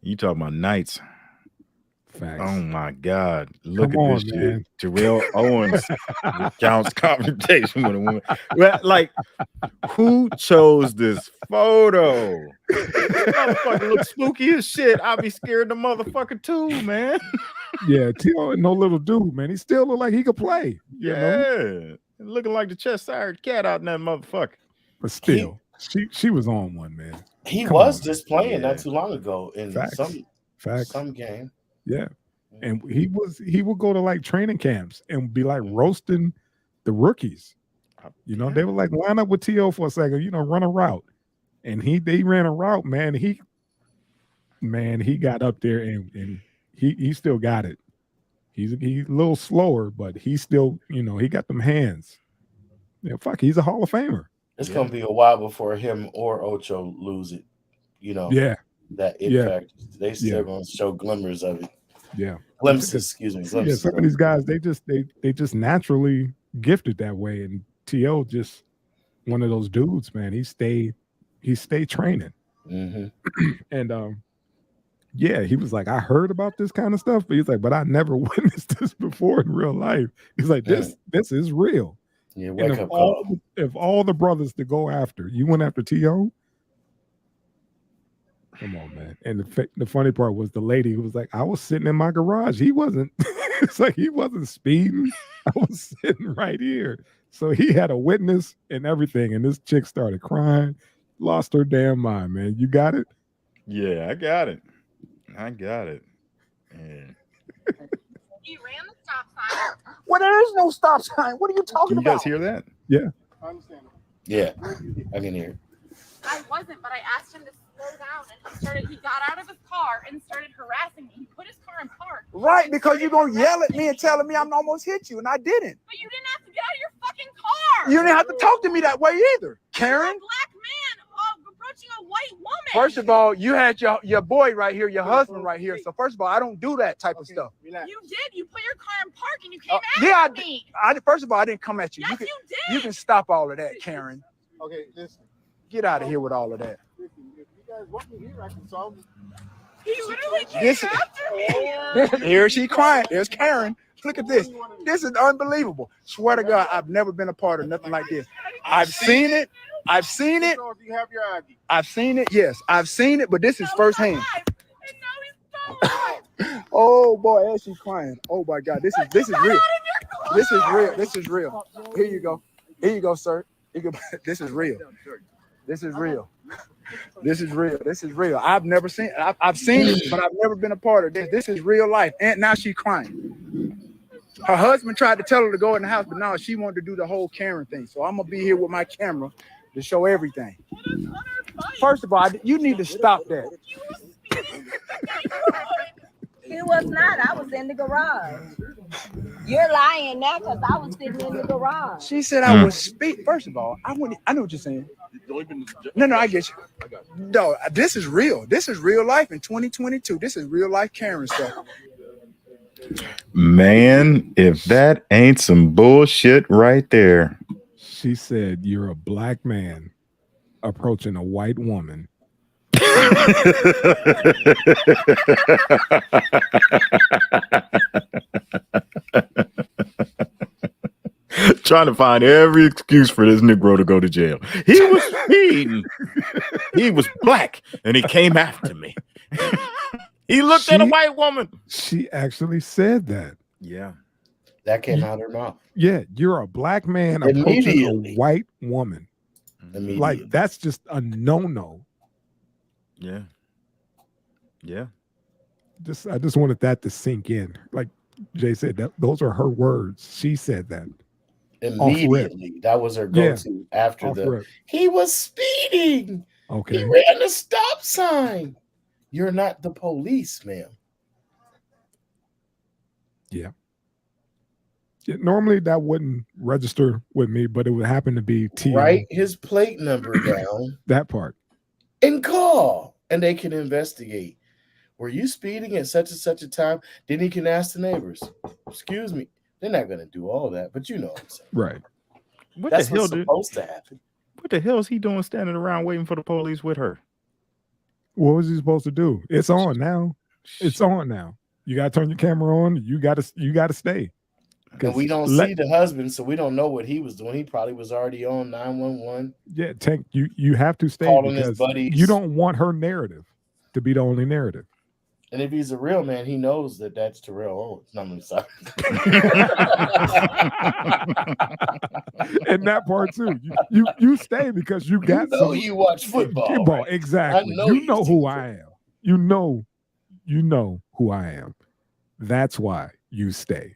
You talking about nights. Facts. Oh my God. Look Come at on, this shit. man. Terrell Owens recounts confrontation with a woman. Well, like, who chose this photo? This motherfucker looks spooky as shit. I'll be scared the motherfucker too, man. Yeah, T.O. ain't no little dude, man. He still look like he could play. You know? Looking like the chest-sired cat out in that motherfucker. But still, she was on one, man. He Come was on, just playing not too long ago in Facts. some game. Yeah. And he would go to like training camps and be like roasting the rookies. They would like line up with T.O. for a second, run a route. And they ran a route, man. He got up there and he still got it. He's a little slower, but he still, he got them hands. Yeah, fuck, he's a Hall of Famer. It's gonna be a while before him or Ocho lose it. Yeah. That factor. They still gonna show glimmers of it. Yeah. Glimpses, excuse me. Yeah, some of these guys, they just naturally gifted that way. And T.O. just one of those dudes, man. He stayed training. Mm-hmm. And yeah, he was like, I heard about this kind of stuff, but he's like, but I never witnessed this before in real life. He's like, this is real. Yeah, and if all the brothers to go after, you went after T.O.? Come on, man. And the funny part was the lady who was like, I was sitting in my garage. He wasn't. It's like he wasn't speeding. I was sitting right here. So he had a witness and everything. And this chick started crying, lost her damn mind, man. You got it? Yeah, I got it. Yeah. You ran the stop sign. Well, there is no stop sign. What are you talking Can you about? guys hear that? Yeah. I understand. Yeah, I can hear. I wasn't, but I asked him to slow down, and he got out of his car and started harassing me. He put his car in park. Right, because you're going to yell at me and telling me I'm almost hit you, and I didn't. But you didn't have to get out of your fucking car. You didn't have to talk to me that way either, You're Karen. a black man approaching a white woman. First of all, you had your boy right here, your husband right here. So first of all, I don't do that type of stuff. You did. You put your car in park and you came after me. First of all, I didn't come at you. Yes, you did. You can stop all of that, Karen. Okay, listen. Get out of here with all of that. Listen, if you guys want me here, I can solve it. He literally came after me. Here she crying. There's Karen. Look at this. This is unbelievable. Swear to God, I've never been a part of nothing like this. I've seen it. I've seen it. So if you have your ID. I've seen it. Yes, I've seen it, but this is firsthand. And now he's gone. Oh boy, and she's crying. Oh my God, this is real. This is real. This is real. Here you go. Here you go, sir. This is real. This is real. This is real. This is real. I've never seen. I've seen it, but I've never been a part of this. This is real life. And now she's crying. Her husband tried to tell her to go in the house, but now she wanted to do the whole Karen thing. So I'm gonna be here with my camera to show everything. First of all, you need to stop that. It was not. I was in the garage. You're lying now because I was sitting in the garage. She said I was speak. First of all, I know what you're saying. No, I get you. No, this is real. This is real life in 2022. This is real life Karen stuff. Man, if that ain't some bullshit right there. She said, "You're a black man approaching a white woman." Trying to find every excuse for this Negro to go to jail. He was speeding. He was black, and he came after me. He looked at a white woman. She actually said that. Yeah. That came out of her mouth. Yeah, you're a black man approaching Immediately. a white woman. Immediately. Like, that's just a no-no. Yeah. Yeah. I just wanted that to sink in. Like Jay said, those are her words. She said that. Immediately. That was her go-to after Off the rip. he was speeding. Okay. He ran the stop sign. You're not the police, ma'am. Yeah. Normally that wouldn't register with me, but it would happen to be T. Write his plate number down That part. and call, and they can investigate. Were you speeding at such and such a time? Then he can ask the neighbors. Excuse me. They're not going to do all that, but you know what I'm saying. Right. What That's the hell what's supposed to happen. What the hell is he doing standing around waiting for the police with her? What was he supposed to do? It's on now. It's on now. You gotta turn your camera on. You gotta stay. And we don't see the husband, so we don't know what he was doing. He probably was already on 911. Yeah, Tank, you have to stay Calling his because buddies. you don't want her narrative to be the only narrative. And if he's a real man, he knows that that's Terrell Owens. No, I'm sorry. And that part too. You stay because you got you watch football. Right? Exactly. You know who I am. You know who I am. That's why you stay.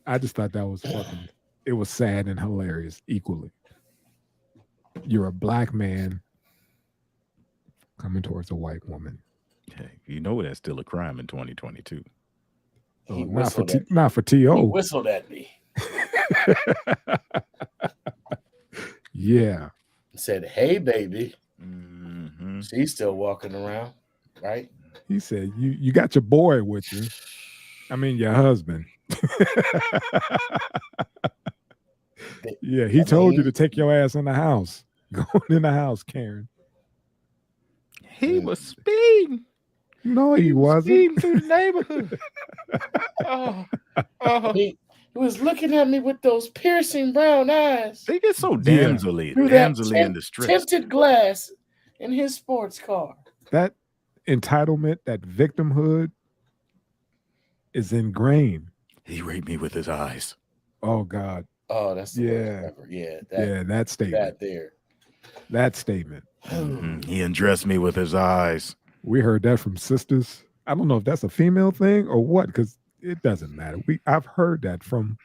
I just thought that was fucking. It was sad and hilarious equally. You're a black man coming towards a white woman. Hey, you know that's still a crime in 2022. He Not for He T.O. whistled at me. Yeah. Said, "Hey, baby." Mm-hmm. She's still walking around, right? He said, you got your boy with you. I mean, your husband. Yeah, he told you to take your ass in the house. Go in the house, Karen. He was speeding. No, he wasn't. Speeding through the neighborhood. He was looking at me with those piercing brown eyes. They get so damselly Through that in the street. tinted glass in his sports car. That entitlement, that victimhood is ingrained. He raped me with his eyes. Oh, God. Oh, that's the worst ever. Yeah, That statement. that there. That statement. He undressed me with his eyes. We heard that from sisters. I don't know if that's a female thing or what, because it doesn't matter. I've heard that from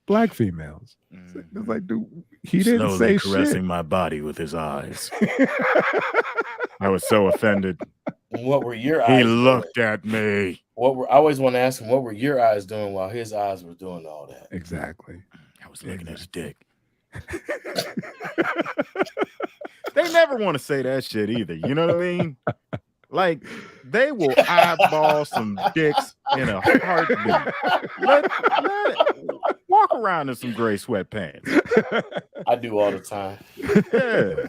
black females. It's like, dude, he didn't Slowly say caressing shit. my body with his eyes. I was so offended. And what were your eyes? He looked at me. I always want to ask him, what were your eyes doing while his eyes were doing all that? Exactly. I was looking at his dick. They never want to say that shit either. You know what I mean? Like, they will eyeball some dicks in a heartbeat. Let it walk around in some gray sweatpants. I do all the time. Yeah.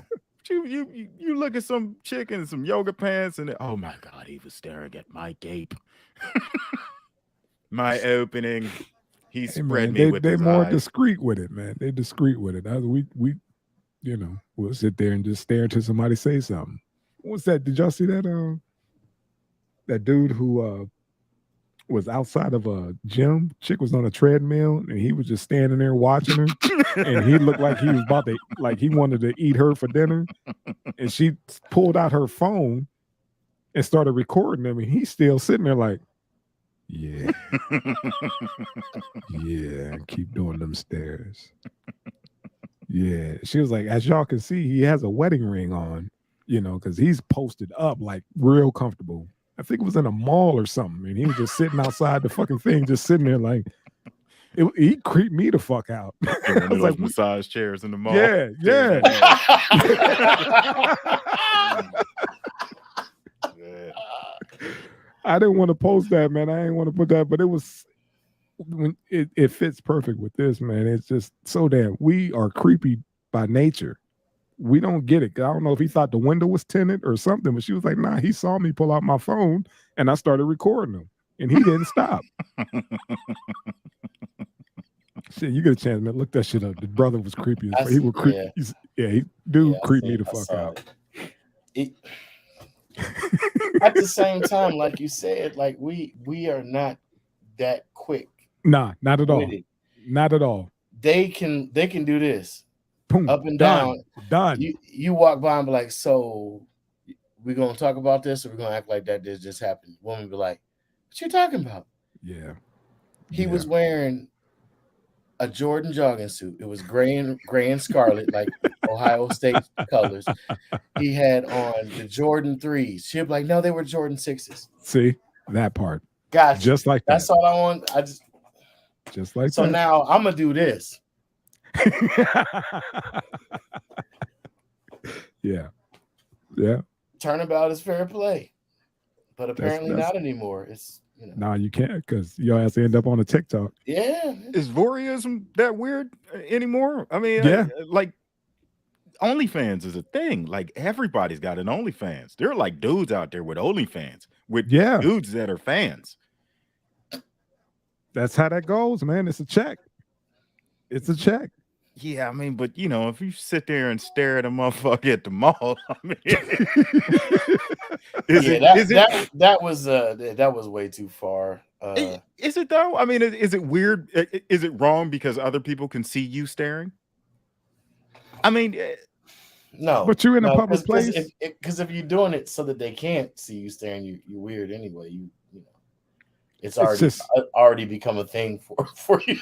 You look at some chick in some yoga pants and oh my God, he was staring at my gape. My opening. He spread me with his They're more eyes. discreet with it, man. They're discreet with it. We we'll sit there and just stare until somebody say something. What's that? Did y'all see that? That dude who was outside of a gym. Chick was on a treadmill and he was just standing there watching her. And he looked like he was about to, like he wanted to eat her for dinner. And she pulled out her phone and started recording him. And he's still sitting there like, yeah. Yeah, keep doing them stairs. Yeah. She was like, as y'all can see, he has a wedding ring on, because he's posted up like real comfortable. I think it was in a mall or something. And he was just sitting outside the fucking thing, just sitting there like, he creeped me the fuck out. I was like, massage chairs in the mall. Yeah. Yeah. I didn't want to post that, man. I didn't want to put that, but it was when it fits perfect with this, man. It's just so damn. We are creepy by nature. We don't get it. I don't know if he thought the window was tinted or something, but she was like, "Nah." He saw me pull out my phone, and I started recording him, and he didn't stop. Shit, you get a chance, man. Look that shit up. The brother was creepy. He was creepy. Yeah. Dude, Yeah, creeped me the fuck out. At the same time, like you said, like we are not that quick. Nah, not at all. with it. Not at all. They can do this Boom, up and done, down. done. You walk by and be like, so we're gonna talk about this, or we're gonna act like that this just happened. Woman be like, what you talking about? Yeah. He was wearing a Jordan jogging suit. It was gray and scarlet, like Ohio State colors. He had on the Jordan 3s. She'd be like, no, they were Jordan 6s. See that part. Gotcha. Just like That's all I want. just like so that. now I'm gonna do this. Yeah. Yeah. Turnabout is fair play, but apparently That's- not anymore. It's Nah, you can't because your ass end up on a TikTok. Yeah. Is voyeurism that weird anymore? I mean, Yeah. like OnlyFans is a thing. Like everybody's got an OnlyFans. There are like dudes out there with OnlyFans with dudes that are fans. That's how that goes, man. It's a check. It's a check. Yeah, I mean, but you know, if you sit there and stare at a motherfucker at the mall, I mean, that was way too far. Is it though? I mean, is it weird? Is it wrong because other people can see you staring? I mean, no. But you're in a public place. Because if you're doing it so that they can't see you staring, you're weird anyway. You know, it's already become a thing for you.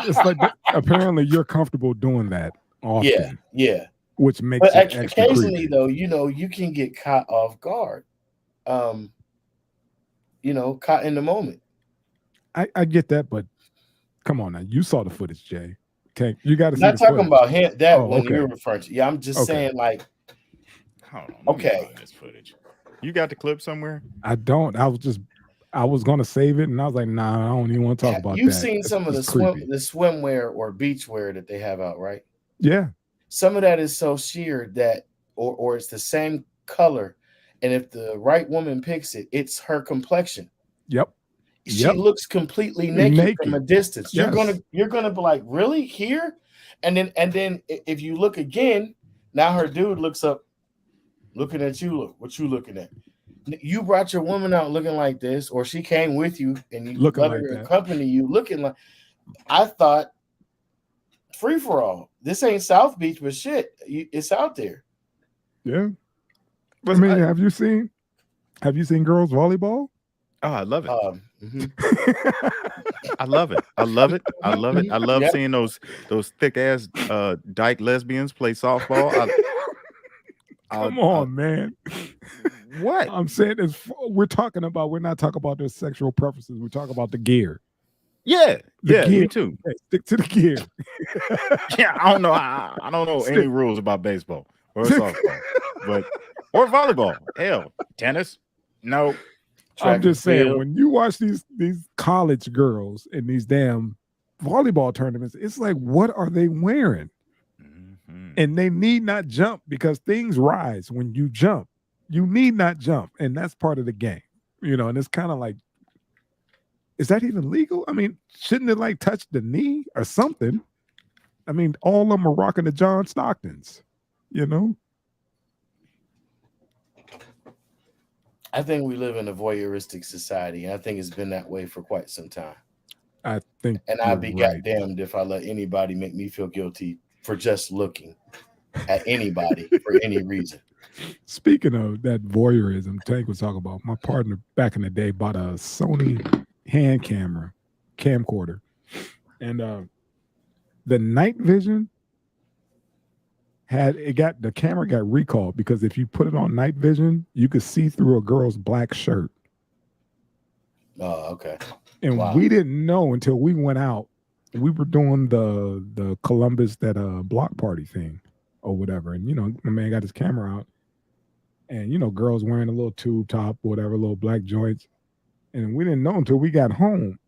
It's like apparently you're comfortable doing that often. Yeah. Which makes it extra occasionally creepy. though, you can get caught off guard. Caught in the moment. I get that, but come on now. You saw the footage, Jay. Okay, you got to see Not the talking footage. about him, that one okay. you're referring to. Yeah, I'm just saying, like, hold on, let me okay. find this footage. You got the clip somewhere? I don't. I was gonna save it, and I was like, nah, I don't even want to talk about that. You've seen some of the creepy. swimwear or beachwear that they have out, right? Yeah. Some of that is so sheer that, or it's the same color, and if the right woman picks it, it's her complexion. Yep. She looks completely naked from a distance. Yes. You're gonna be like, really here? And then if you look again, now her dude looks up, looking at you. Look, what you looking at? You brought your woman out looking like this, or she came with you and you looking let like her that. accompany you looking like. I thought free for all. This ain't South Beach, but shit, it's out there. Yeah. I mean, have you seen girls volleyball? Oh, I love it. Mhm. I love it. I love it. I love it. I love Yep. seeing those thick ass dyke lesbians play softball. Come on, man. What? I'm saying is we're not talking about their sexual preferences. We're talking about the gear. Yeah, The gear. me too. Hey, stick to the gear. Yeah, I don't know. I don't know any rules about baseball or softball, or volleyball. Hell, tennis. No. I'm just saying, when you watch these college girls in these damn volleyball tournaments, it's like, what are they wearing? Mm-hmm. And they need not jump because things rise when you jump. You need not jump, and that's part of the game, And it's kind of like, is that even legal? I mean, shouldn't it like touch the knee or something? I mean, all of them are rocking the John Stocktons, I think we live in a voyeuristic society, and I think it's been that way for quite some time. I think, and I'd be goddamned if I let anybody make me feel guilty for just looking at anybody for any reason. Speaking of that voyeurism, Tank was talking about. My partner back in the day bought a Sony hand camcorder, and the night vision the camera got recalled because if you put it on night vision, you could see through a girl's black shirt. Oh, okay. And we didn't know until we went out. We were doing the Columbus block party thing or whatever, and my man got his camera out, and girls wearing a little tube top, whatever, little black joints, and we didn't know until we got home,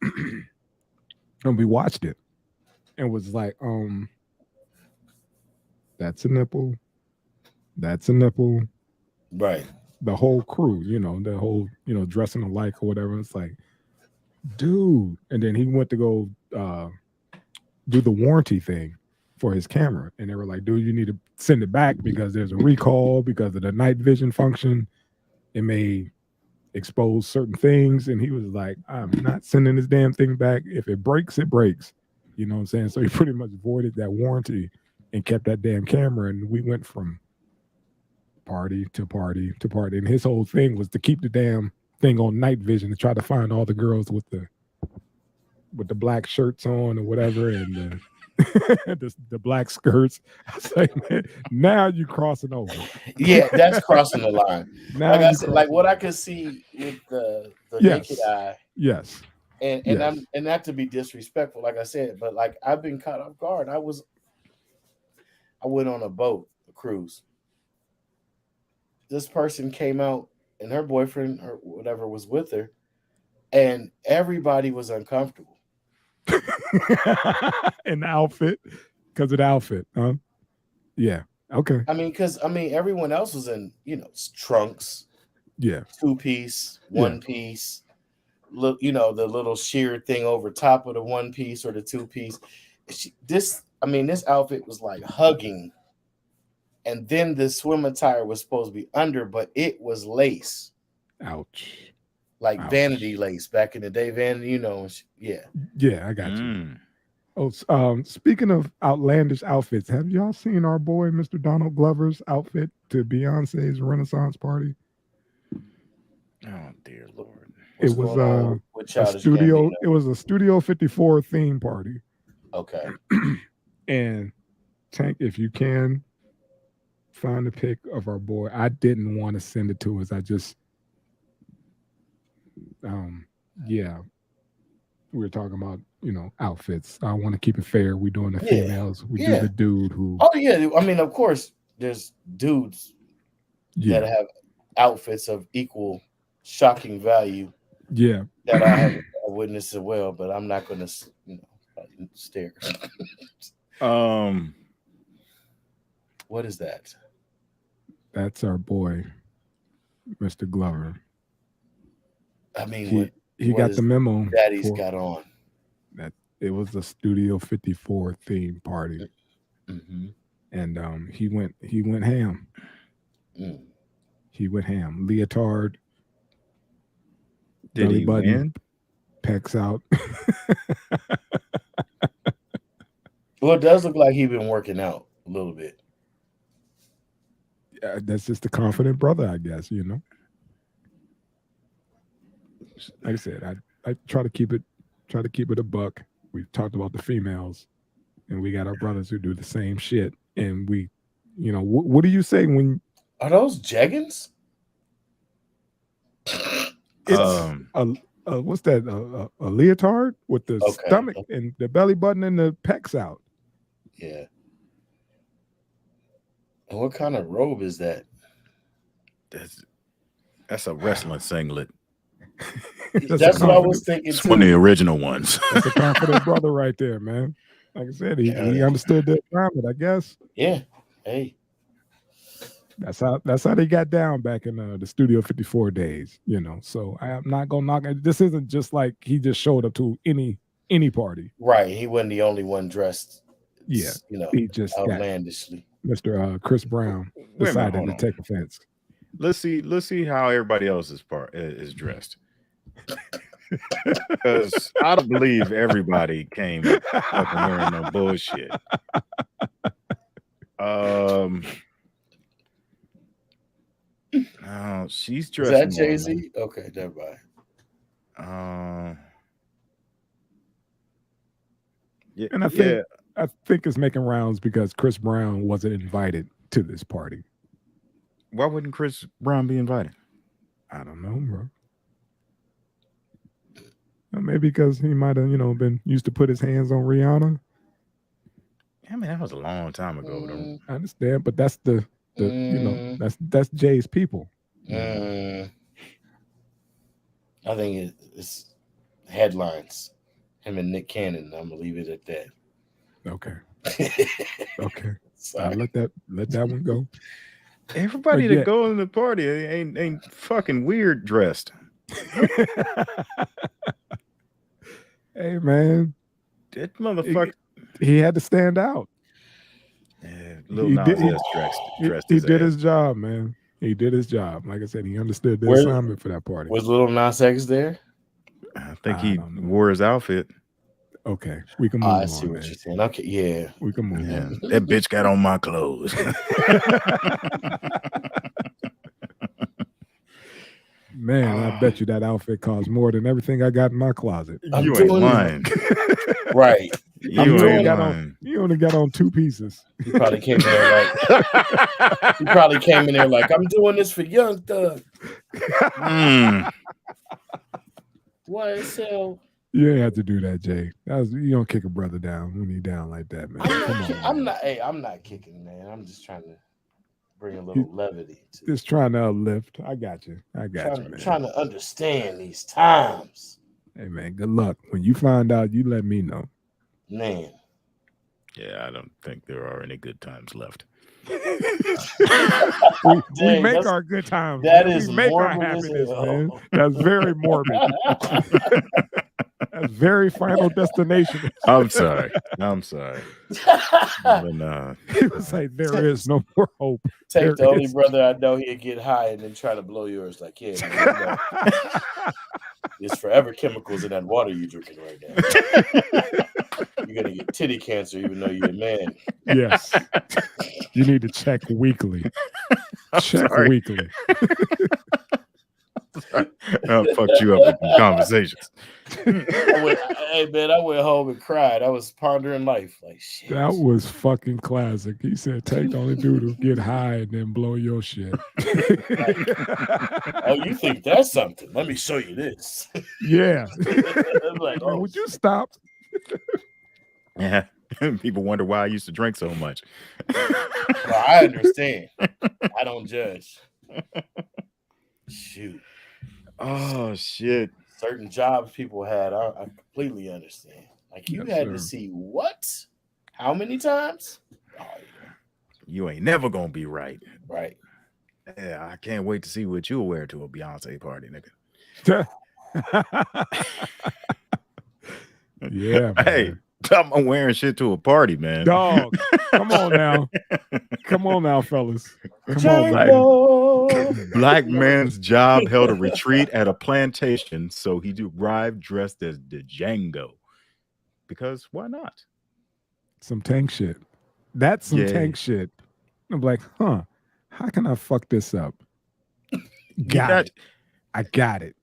and we watched it, and was like, that's a nipple, that's a nipple. Right. The whole crew, the whole, dressing alike or whatever. It's like, dude. And then he went to go do the warranty thing for his camera. And they were like, dude, you need to send it back because there's a recall because of the night vision function. It may expose certain things. And he was like, I'm not sending this damn thing back. If it breaks, it breaks. You know what I'm saying? So he pretty much voided that warranty and kept that damn camera. And we went from party to party to party, and his whole thing was to keep the damn thing on night vision to try to find all the girls with the black shirts on or whatever, and the black skirts. I was like, man, now you crossing over. Yeah, that's crossing the line. Now Like I you said, like what I could see with the naked eye, Yes. and Yes. I'm and not to be disrespectful, like I said, but like I've been caught off guard. I went on a boat, a cruise. This person came out and her boyfriend or whatever was with her, and everybody was uncomfortable. In the outfit, because of the outfit, huh? Yeah. Okay. Because everyone else was in, trunks, Yeah. 2-piece, 1-piece, look, the little sheer thing over top of the 1-piece or the 2-piece. This outfit was like hugging. And then the swim attire was supposed to be under, but it was lace. Ouch. Like Ouch. vanity lace back in the day. Vanity, yeah. Yeah, I got you. Oh, speaking of outlandish outfits, have y'all seen our boy Mr. Donald Glover's outfit to Beyonce's Renaissance party? Oh dear Lord! What's It was going on with a Childish studio. Gambino? It was a Studio 54 theme party. Okay. And Tank, if you can find a pic of our boy, I didn't want to send it to us. I just, yeah, we were talking about outfits. I want to keep it fair. We doing the females. We do the dude who. Oh yeah, of course, there's dudes that have outfits of equal shocking value. Yeah, that I have witnessed as well, but I'm not going to, stare. What is that? That's our boy, Mr. Glover. He got the memo. Daddy's got on. That it was a Studio 54 theme party, and he went ham. He went ham. Leotard. Did he win? Pecs out. Well, it does look like he's been working out a little bit. That's just a confident brother, I guess. Like I said, I try to keep it a buck. We've talked about the females, and we got our brothers who do the same shit. And we, what do you say when? Are those jeggings? It's what's that? A leotard with the stomach and the belly button and the pecs out. Yeah. And what kind of robe is that? That's a wrestling singlet. That's what I was thinking. It's one of the original ones. That's a confident brother right there, man. Like I said, he understood the assignment, I guess. Yeah. Hey. That's how they got down back in the Studio 54 days, So I'm not gonna knock it. This isn't just like he just showed up to any party. Right. He wasn't the only one dressed. Yeah. He just outlandishly. Mr. Chris Brown decided to take offense. Let's see how everybody else's part is dressed. Because I don't believe everybody came fucking wearing no bullshit. No, she's dressed. Is that Jay-Z? Okay, never mind. Yeah, and I think it's making rounds because Chris Brown wasn't invited to this party. Why wouldn't Chris Brown be invited? I don't know, bro. Maybe because he might have, been used to put his hands on Rihanna. That was a long time ago. I understand, but that's that's Jay's people. I think it's headlines. Him and Nick Cannon. I'm gonna leave it at that. Okay. Okay. Sorry. Let that one go. Everybody But yeah. that go in the party ain't fucking weird dressed. Hey man, That motherfucker. he had to stand out. Yeah, Lil He Nas did- X dressed He his did ass. his job, man. He did his job. Like I said, he understood the Where- assignment for that party. Was Lil Nas X there? I think I he don't know. wore his outfit. Okay, we can move I on. see what man. you're saying. Okay, yeah. We can move Yeah, on. that bitch got on my clothes. Man, I bet you that outfit costs more than everything I got in my closet. I'm You ain't doing- lying. Right. You I'm ain't doing that on- lying. You only got on 2 pieces. He probably came in there like I'm doing this for Young Thug. Mm. What? So You ain't have to do that, Jay. You don't kick a brother down when he down like that, man. Come on, I'm man. not. Hey, I'm not kicking, man. I'm just trying to bring a little levity to Just trying to uplift. I got you. I got you, man. trying to understand these times, Hey, man, good luck. When you find out, you let me know. man. Yeah, I don't think there are any good times left. we Dang, make that's- our good times. that man. is we make our morbid as happiness, hell. man. That's very morbid. That's very Final Destination. I'm sorry. But, He was like, there is no more hope. Take There the only is. brother I know he'd get high and then try to blow yours. Like, yeah, man, you know, there's forever chemicals in that water you're drinking right now. You're gonna get titty cancer even though you're a man. Yes. You need to check weekly. Check sorry. weekly. I fucked you up with conversations. Hey man, I went home and cried. I was pondering life. Like shit. That was fucking classic. He said, take the only dude who get high and then blow your shit. Oh, you think that's something? Let me show you this. Yeah. I'm like, Man, oh, would you stop? Yeah. People wonder why I used to drink so much. well, I understand. I don't judge. Shoot. Oh shit. Certain jobs people had, I completely understand. Like you Yes, had to sir. see what? How many times? Oh, yeah. You ain't never gonna be right. Right. Yeah, I can't wait to see what you'll wear to a Beyonce party, nigga. Yeah, man. Hey, I'm wearing shit to a party, man. Dog, come on now. Come on now, fellas. Come on, man. Django. Black man's job held a retreat at a plantation, so he arrived dressed as the Django. Because why not? Some tank shit. That's some Yeah. tank shit. I'm like, how can I fuck this up? Got got- it. I got it.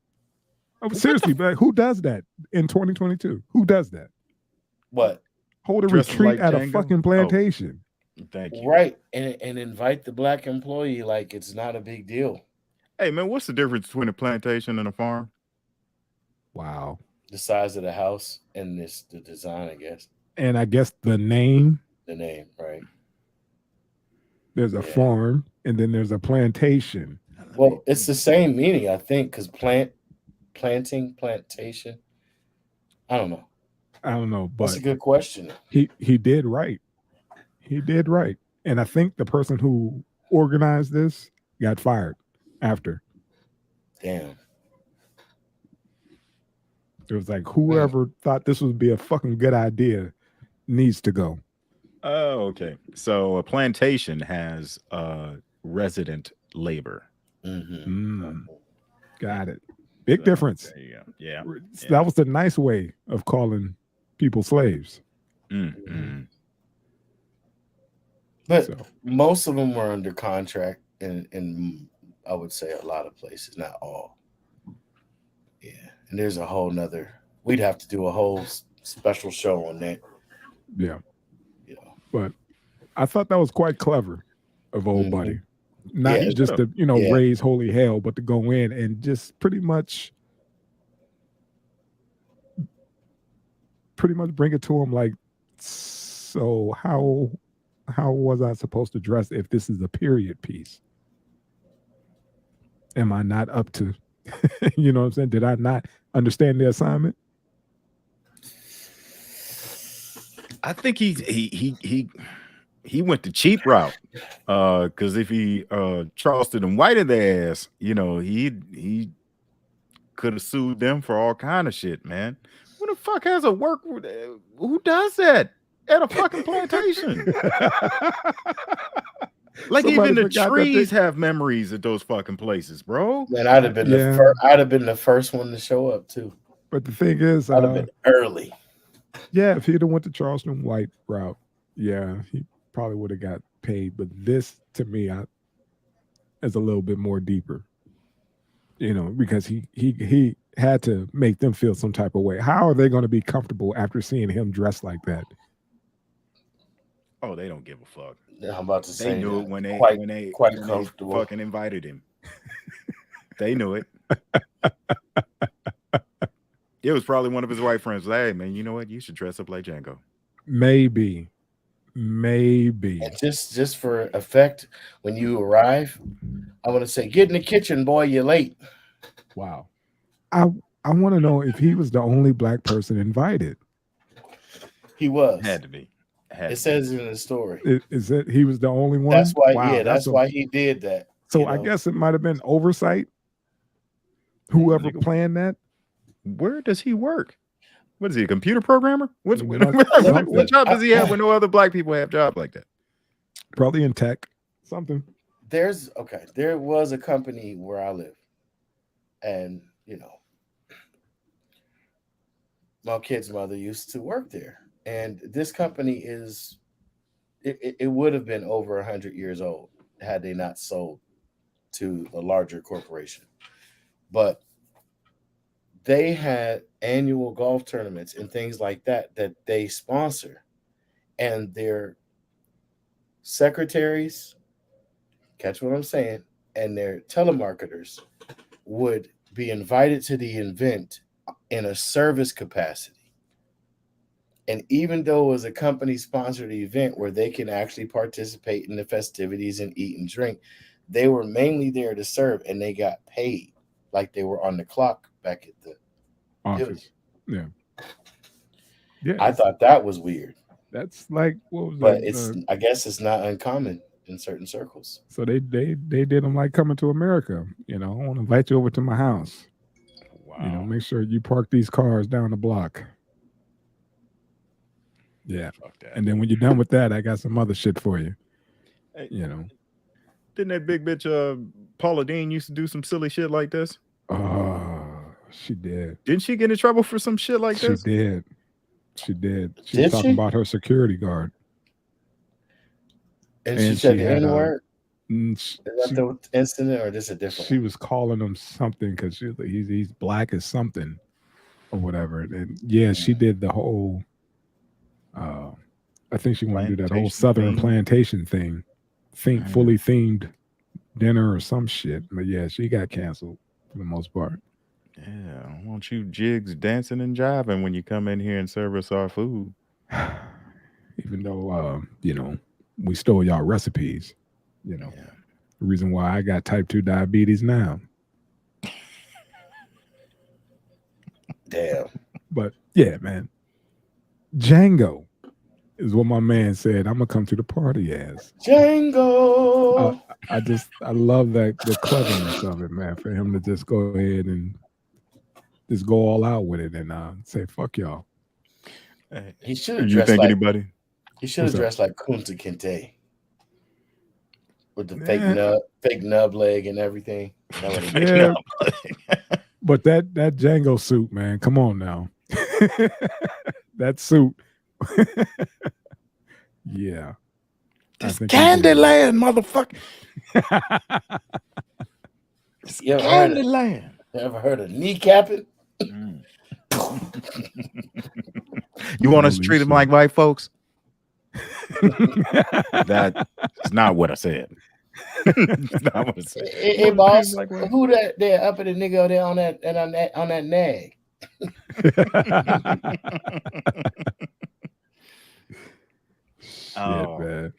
Oh, seriously, but who does that in 2022? Who does that? What? Hold a Dressed retreat like at a Django? fucking plantation. Thank you. Right. And invite the black employee like it's not a big deal. Hey, man, what's the difference between a plantation and a farm? Wow. The size of the house and the design, I guess. And I guess the name, The name, right? there's a Yeah. farm and then there's a plantation. Well, it's the same meaning, I think, because plantation. I don't know. I don't know, That's but a good question. he did right. He did right. And I think the person who organized this got fired after. Damn. It was like whoever thought this would be a fucking good idea needs to go. Oh, okay. So a plantation has resident labor. Mm-hmm. Got it. Big So, difference. There you go. Yeah. That was the nice way of calling people slaves. Mm-hmm. But So most of them were under contract in I would say a lot of places, not all. Yeah. And there's a whole nother, we'd have to do a whole special show on that. yeah. You know. But I thought that was quite clever of old Mhm. buddy. Not Yeah. just to, Yeah. raise holy hell, but to go in and just pretty much bring it to him like, so how was I supposed to dress if this is a period piece? Am I not up to, you know what I'm saying? Did I not understand the assignment? I think he went the cheap route. Because if he Charleston and whited their ass, he could have sued them for all kind of shit, man. Who the fuck has a work? Who does that at a fucking plantation? Like Somebody even the forgot that trees they- have memories at those fucking places, bro. Man, I'd have been Yeah. I'd have been the first one to show up too. But the thing is, I'd have been early. yeah, if he'd have went the Charleston White route, yeah, he probably would have got paid. But this, to me, is a little bit more deeper, because he had to make them feel some type of way. How are they going to be comfortable after seeing him dressed like that? Oh, they don't give a fuck. Yeah, I'm about to say They knew that. it when they quite when comfortable. they fucking invited him. They knew it. It was probably one of his white friends. Like, hey man, you know what? You should dress up like Django. Maybe. And just for effect, when you arrive, I want to say, get in the kitchen, boy. You're late. Wow. I want to know if he was the only black person invited. He was. Had to be. It says in the story. Is it he was the only one? That's why. Wow, Yeah, that's why he did that. So I guess it might have been oversight. Whoever planned that. Where does he work? What is he, a computer programmer? What Something. job does he have when no other black people have jobs like that? Probably in tech. Something. There was a company where I live, and my kid's mother used to work there, and this company it would have been over 100 years old had they not sold to a larger corporation, but they had annual golf tournaments and things like that they sponsor, and their secretaries, catch what I'm saying, and their telemarketers would be invited to the event in a service capacity. And even though it was a company sponsored event where they can actually participate in the festivities and eat and drink, they were mainly there to serve, and they got paid like they were on the clock back at the office. Yeah. I thought that was weird. That's like, what was but that? it's I guess it's not uncommon in certain circles. So they did them like Coming to America. I want to invite you over to my house. Wow. Make sure you park these cars down the block. Yeah. Fuck that. And then when you're done with that, I got some other shit for you. Hey, Know. Didn't that big bitch Paula Deen used to do some silly shit like this? Oh, she did. Didn't she get in trouble for some shit like this? She did. She Did was talking she? about her security guard. And she said the had, N-word. Is that the incident, or this a different She one? was calling him something because he's black as something or whatever. And yeah, she did the whole. I think she wanted to do that whole Plantation Southern thing. plantation thing, fully themed dinner or some shit. But yeah, she got canceled for the most part. Yeah, I want you jigs dancing and jiving when you come in here and serve us our food. Even though we stole y'all recipes, Yeah. the reason why I got type 2 diabetes now. Damn. But yeah, man, Django is what my man said. I'm gonna come to the party as Django. I love that the cleverness of it, man. For him to just go ahead and just go all out with it and say fuck y'all. Hey, He should have you dressed think like anybody? he should have What's up? dressed like Kunta Kinte with the Man. fake nub leg and everything. That would've been- Yeah, but that Django suit, man. Come on now, that suit. Yeah, This I think he did. Candyland, motherfucker. You ever heard of, Candyland. you ever heard of kneecapping? You want us to Holy treat them shit. like white folks? That is not what I said. It's not what I said. Hey, boss, who that there up at the nigga there on that nag? Shit, Oh. man.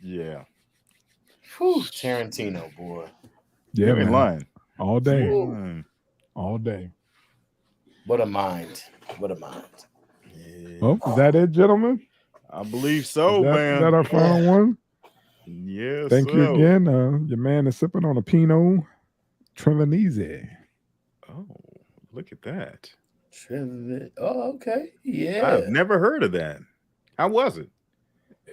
Yeah. Whew, Tarantino, boy. Yeah, You ain't man. lying. all day, Mm. all day. What a mind. What a mind. Yeah. Well, is that it, gentlemen? I believe so, Is that, man. is that our final one? Yes. Thank you again. Your man is sipping on a Pinot Trevanese. Oh, look at that. Oh, okay. Yeah. I've never heard of that. How was it?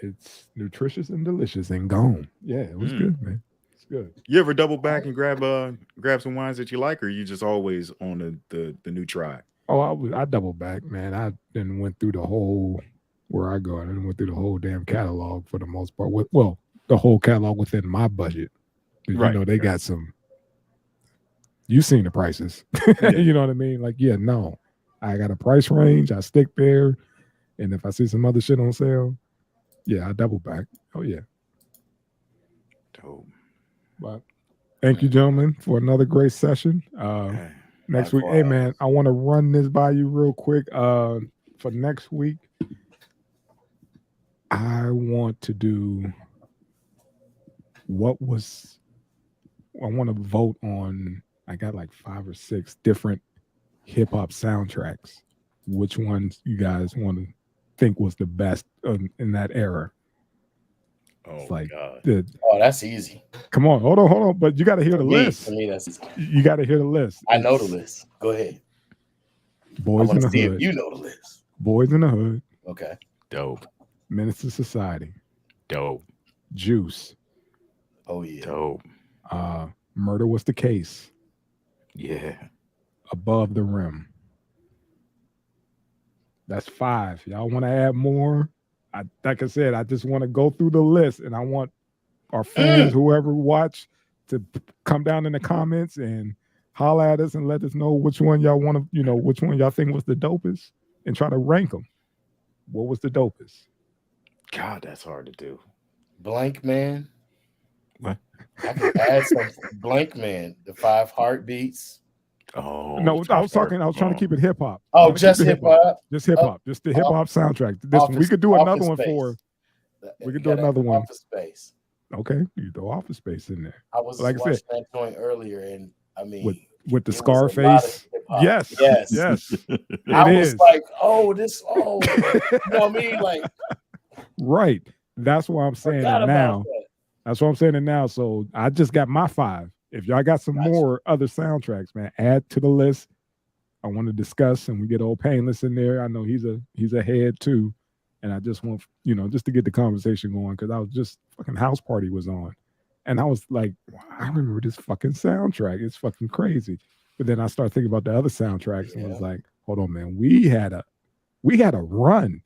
It's nutritious and delicious and gone. Yeah, it was good, man. It's good. You ever double back and grab some wines that you like, or you just always on the new try? Oh, I double back, man. I then went through the whole where I go. I didn't went through the whole damn catalog for the most part. Well, the whole catalog within my budget. Right. You know, they got some. You seen the prices. Yeah. You know what I mean? Like, yeah, no. I got a price range. I stick there. And if I see some other shit on sale, yeah, I double back. Oh yeah. Dope. But thank you, gentlemen, for another great session. Next week, hey man, I want to run this by you real quick. For next week, I want to do I want to vote on. I got like 5 or 6 different hip hop soundtracks. Which ones you guys want to think was the best in that era? Oh, It's like God. Oh, that's easy. Come on, hold on. But you got to hear the list. For me, that's easy. You got to hear the list. I know the list. Go ahead. Boys in the see Hood. if you know the list. Boys in the Hood. Okay. Dope. Menace to Society. Dope. Juice. Oh yeah. Dope. Murder Was the Case. Yeah. Above the Rim. That's 5. Y'all want to add more? Like I said, I just want to go through the list, and I want our fans, whoever watch, to come down in the comments and holler at us and let us know which one y'all want to, which one y'all think was the dopest, and try to rank them. What was the dopest? God, that's hard to do. Blank Man. What? I can add some Blank Man. The 5 Heartbeats. Oh No, I was trying to keep it hip hop. Oh, just hip hop. Just hip hop. Just the hip hop soundtrack. We could do another one for. We could do another one. Office Space. Okay, you throw Office Space in there. I was like I watching said that joint earlier, and I mean, with the it was a lot of Scarface. hip-hop. Yes. I It was is. like, you know what I mean? Like, right. That's why I'm saying forgot it about now. that. That's what I'm saying it now. So I just got my 5. If y'all got some more other soundtracks, man, add to the list. I want to discuss, and we get old Painless in there. I know he's a head too, and I just want just to get the conversation going, because I was just fucking House Party was on, and I was like, wow, I remember this fucking soundtrack. It's fucking crazy. But then I started thinking about the other soundtracks, and I was like, hold on, man, we had a run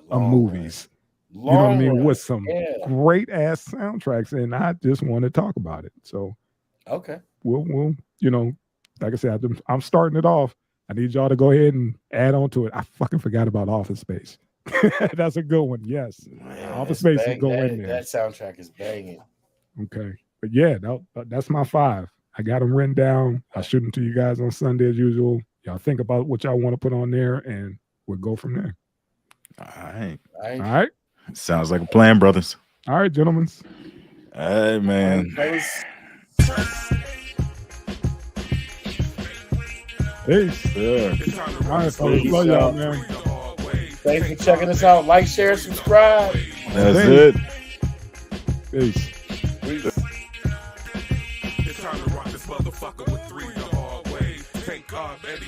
of movies. You know what I mean? With some great ass soundtracks, and I just want to talk about it. So okay, we'll like I said, I'm starting it off. I need y'all to go ahead and add on to it. I fucking forgot about Office Space. That's a good one. Yes, Office Space is going in there. That soundtrack is banging. Okay, but yeah, that's my 5. I got them written down. I'll shoot them to you guys on Sunday as usual. Y'all think about what y'all want to put on there, and we'll go from there. All right. Sounds like a plan, brothers. All right, gentlemen. Hey, man. Peace. All right, folks. Love y'all, man. Thanks for checking us out. Like, share, subscribe. That's it. Peace. It's time to rock this motherfucker with 3 the hard way. Thank God, Eddie.